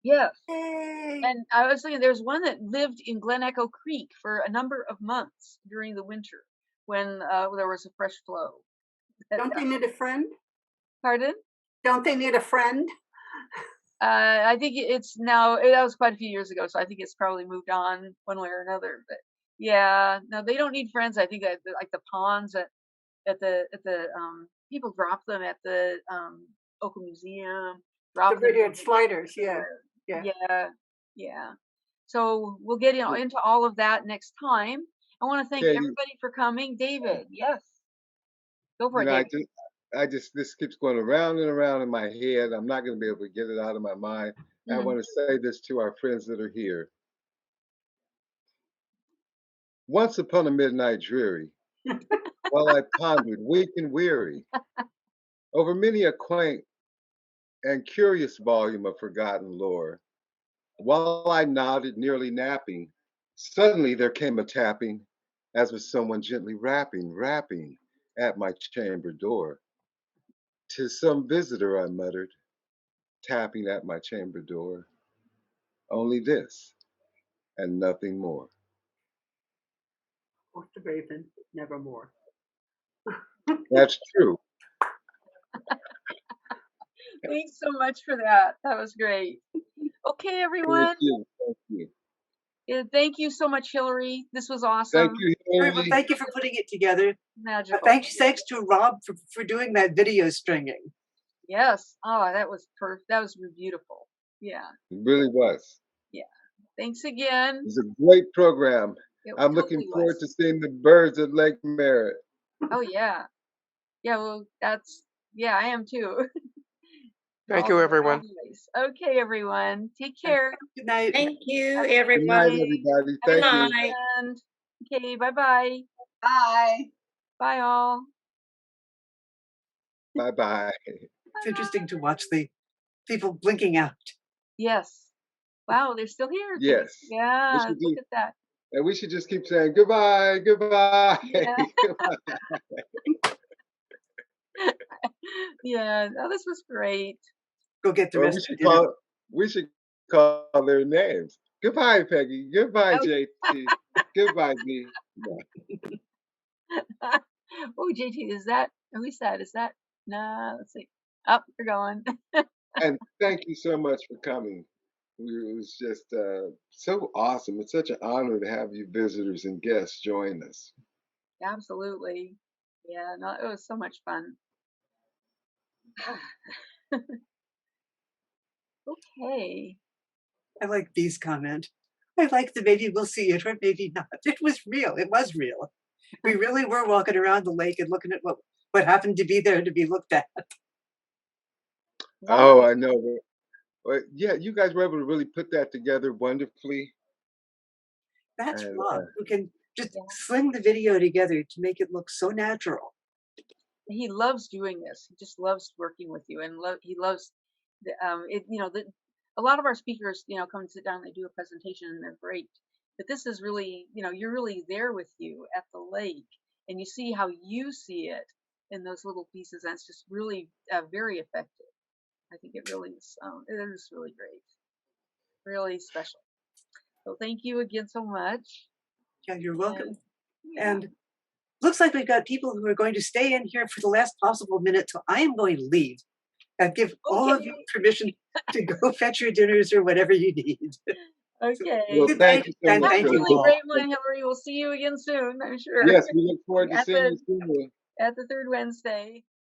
Speaker 2: Yes. And I was thinking there's one that lived in Glen Echo Creek for a number of months during the winter when there was a fresh flow.
Speaker 11: Don't they need a friend?
Speaker 2: Pardon?
Speaker 11: Don't they need a friend?
Speaker 2: I think it's now, that was quite a few years ago, so I think it's probably moved on one way or another. But yeah, no, they don't need friends. I think that like the ponds at the people drop them at the Oakland Museum.
Speaker 11: The
Speaker 2: Drop them
Speaker 11: British sliders, yeah.
Speaker 2: yeah, yeah. So we'll get into all of that next time. I want to thank
Speaker 1: Katie,
Speaker 2: everybody for coming. David, yes, go for
Speaker 1: you
Speaker 2: it,
Speaker 1: know,
Speaker 2: David.
Speaker 1: this keeps going around and around in my head. I'm not going to be able to get it out of my mind. I want to say this to our friends that are here. Once upon a midnight dreary, while I pondered, weak and weary, over many a quaint and curious volume of forgotten lore, while I nodded, nearly napping, suddenly there came a tapping, as with someone gently rapping at my chamber door. "'Tis some visitor," I muttered, tapping at my chamber door. Only this, and nothing more.
Speaker 11: Quoth the raven, nevermore.
Speaker 1: That's true.
Speaker 2: Thanks so much for that. That was great. Okay, everyone.
Speaker 1: Thank you. Thank you.
Speaker 2: Thank you so much, Hilary. This was awesome.
Speaker 1: Thank you,
Speaker 8: Well,
Speaker 1: Hilary.
Speaker 8: thank you for putting it together.
Speaker 2: Magical.
Speaker 8: Thanks to Rob for doing that video stringing.
Speaker 2: Yes. Oh, that was perfect. That was beautiful. Yeah.
Speaker 1: It really was.
Speaker 2: Yeah. Thanks again.
Speaker 1: It was a great program. I'm
Speaker 2: Totally
Speaker 1: looking forward to seeing the birds at Lake Merritt.
Speaker 2: Oh yeah. Yeah. Well, yeah, I am too.
Speaker 13: Thank you, everyone.
Speaker 2: Okay, everyone. Take care.
Speaker 8: Good night.
Speaker 12: Thank you,
Speaker 2: Have a
Speaker 1: Good
Speaker 12: everyone.
Speaker 1: night, everybody.
Speaker 12: Good
Speaker 1: Thank you.
Speaker 12: night.
Speaker 2: Okay. Bye-bye.
Speaker 11: Bye.
Speaker 2: Bye, all.
Speaker 1: Bye-bye.
Speaker 8: It's interesting to watch the people blinking out.
Speaker 2: Yes. Wow, they're still here.
Speaker 1: Yes.
Speaker 2: Yeah. Look at that.
Speaker 1: And we should just keep saying goodbye, goodbye.
Speaker 2: Yeah. Yeah. Oh, this was great.
Speaker 8: Go get the
Speaker 1: Or
Speaker 8: rest of dinner.
Speaker 1: we should call their names. Goodbye, Peggy. Goodbye, JT. Goodbye, B.
Speaker 2: Oh, JT, is that? Who is that? Is that? Nah, let's see. Oh, you're going.
Speaker 1: And thank you so much for coming. It was just so awesome. It's such an honor to have you visitors and guests join us.
Speaker 2: Absolutely. Yeah, no, it was so much fun. Okay.
Speaker 8: I like B's comment. I like the maybe we'll see it or maybe not. It was real. It was real. We really were walking around the lake and looking at what happened to be there to be looked at.
Speaker 1: Oh, I know. But yeah, you guys were able to really put that together wonderfully.
Speaker 8: That's Rob, who can just sling the video together to make it look so natural.
Speaker 2: He loves doing this. He just loves working with you, and he loves the it. You know, a lot of our speakers, you know, come and sit down. They do a presentation, and they're great. But this is really, you know, you're really there with you at the lake, and you see how you see it in those little pieces. And it's just really very effective. I think it really is. It is really great, really special. So thank you again so much.
Speaker 8: Yeah, you're welcome. And looks like we've got people who are going to stay in here for the last possible minute, so I am going to leave and give all of you permission to go fetch your dinners or whatever you need.
Speaker 2: Okay.
Speaker 1: Well, thank you so much.
Speaker 2: Have a really great one, Hilary. We'll see you again soon, I'm sure.
Speaker 1: Yes, we look forward to seeing you soon.
Speaker 2: At the third Wednesday.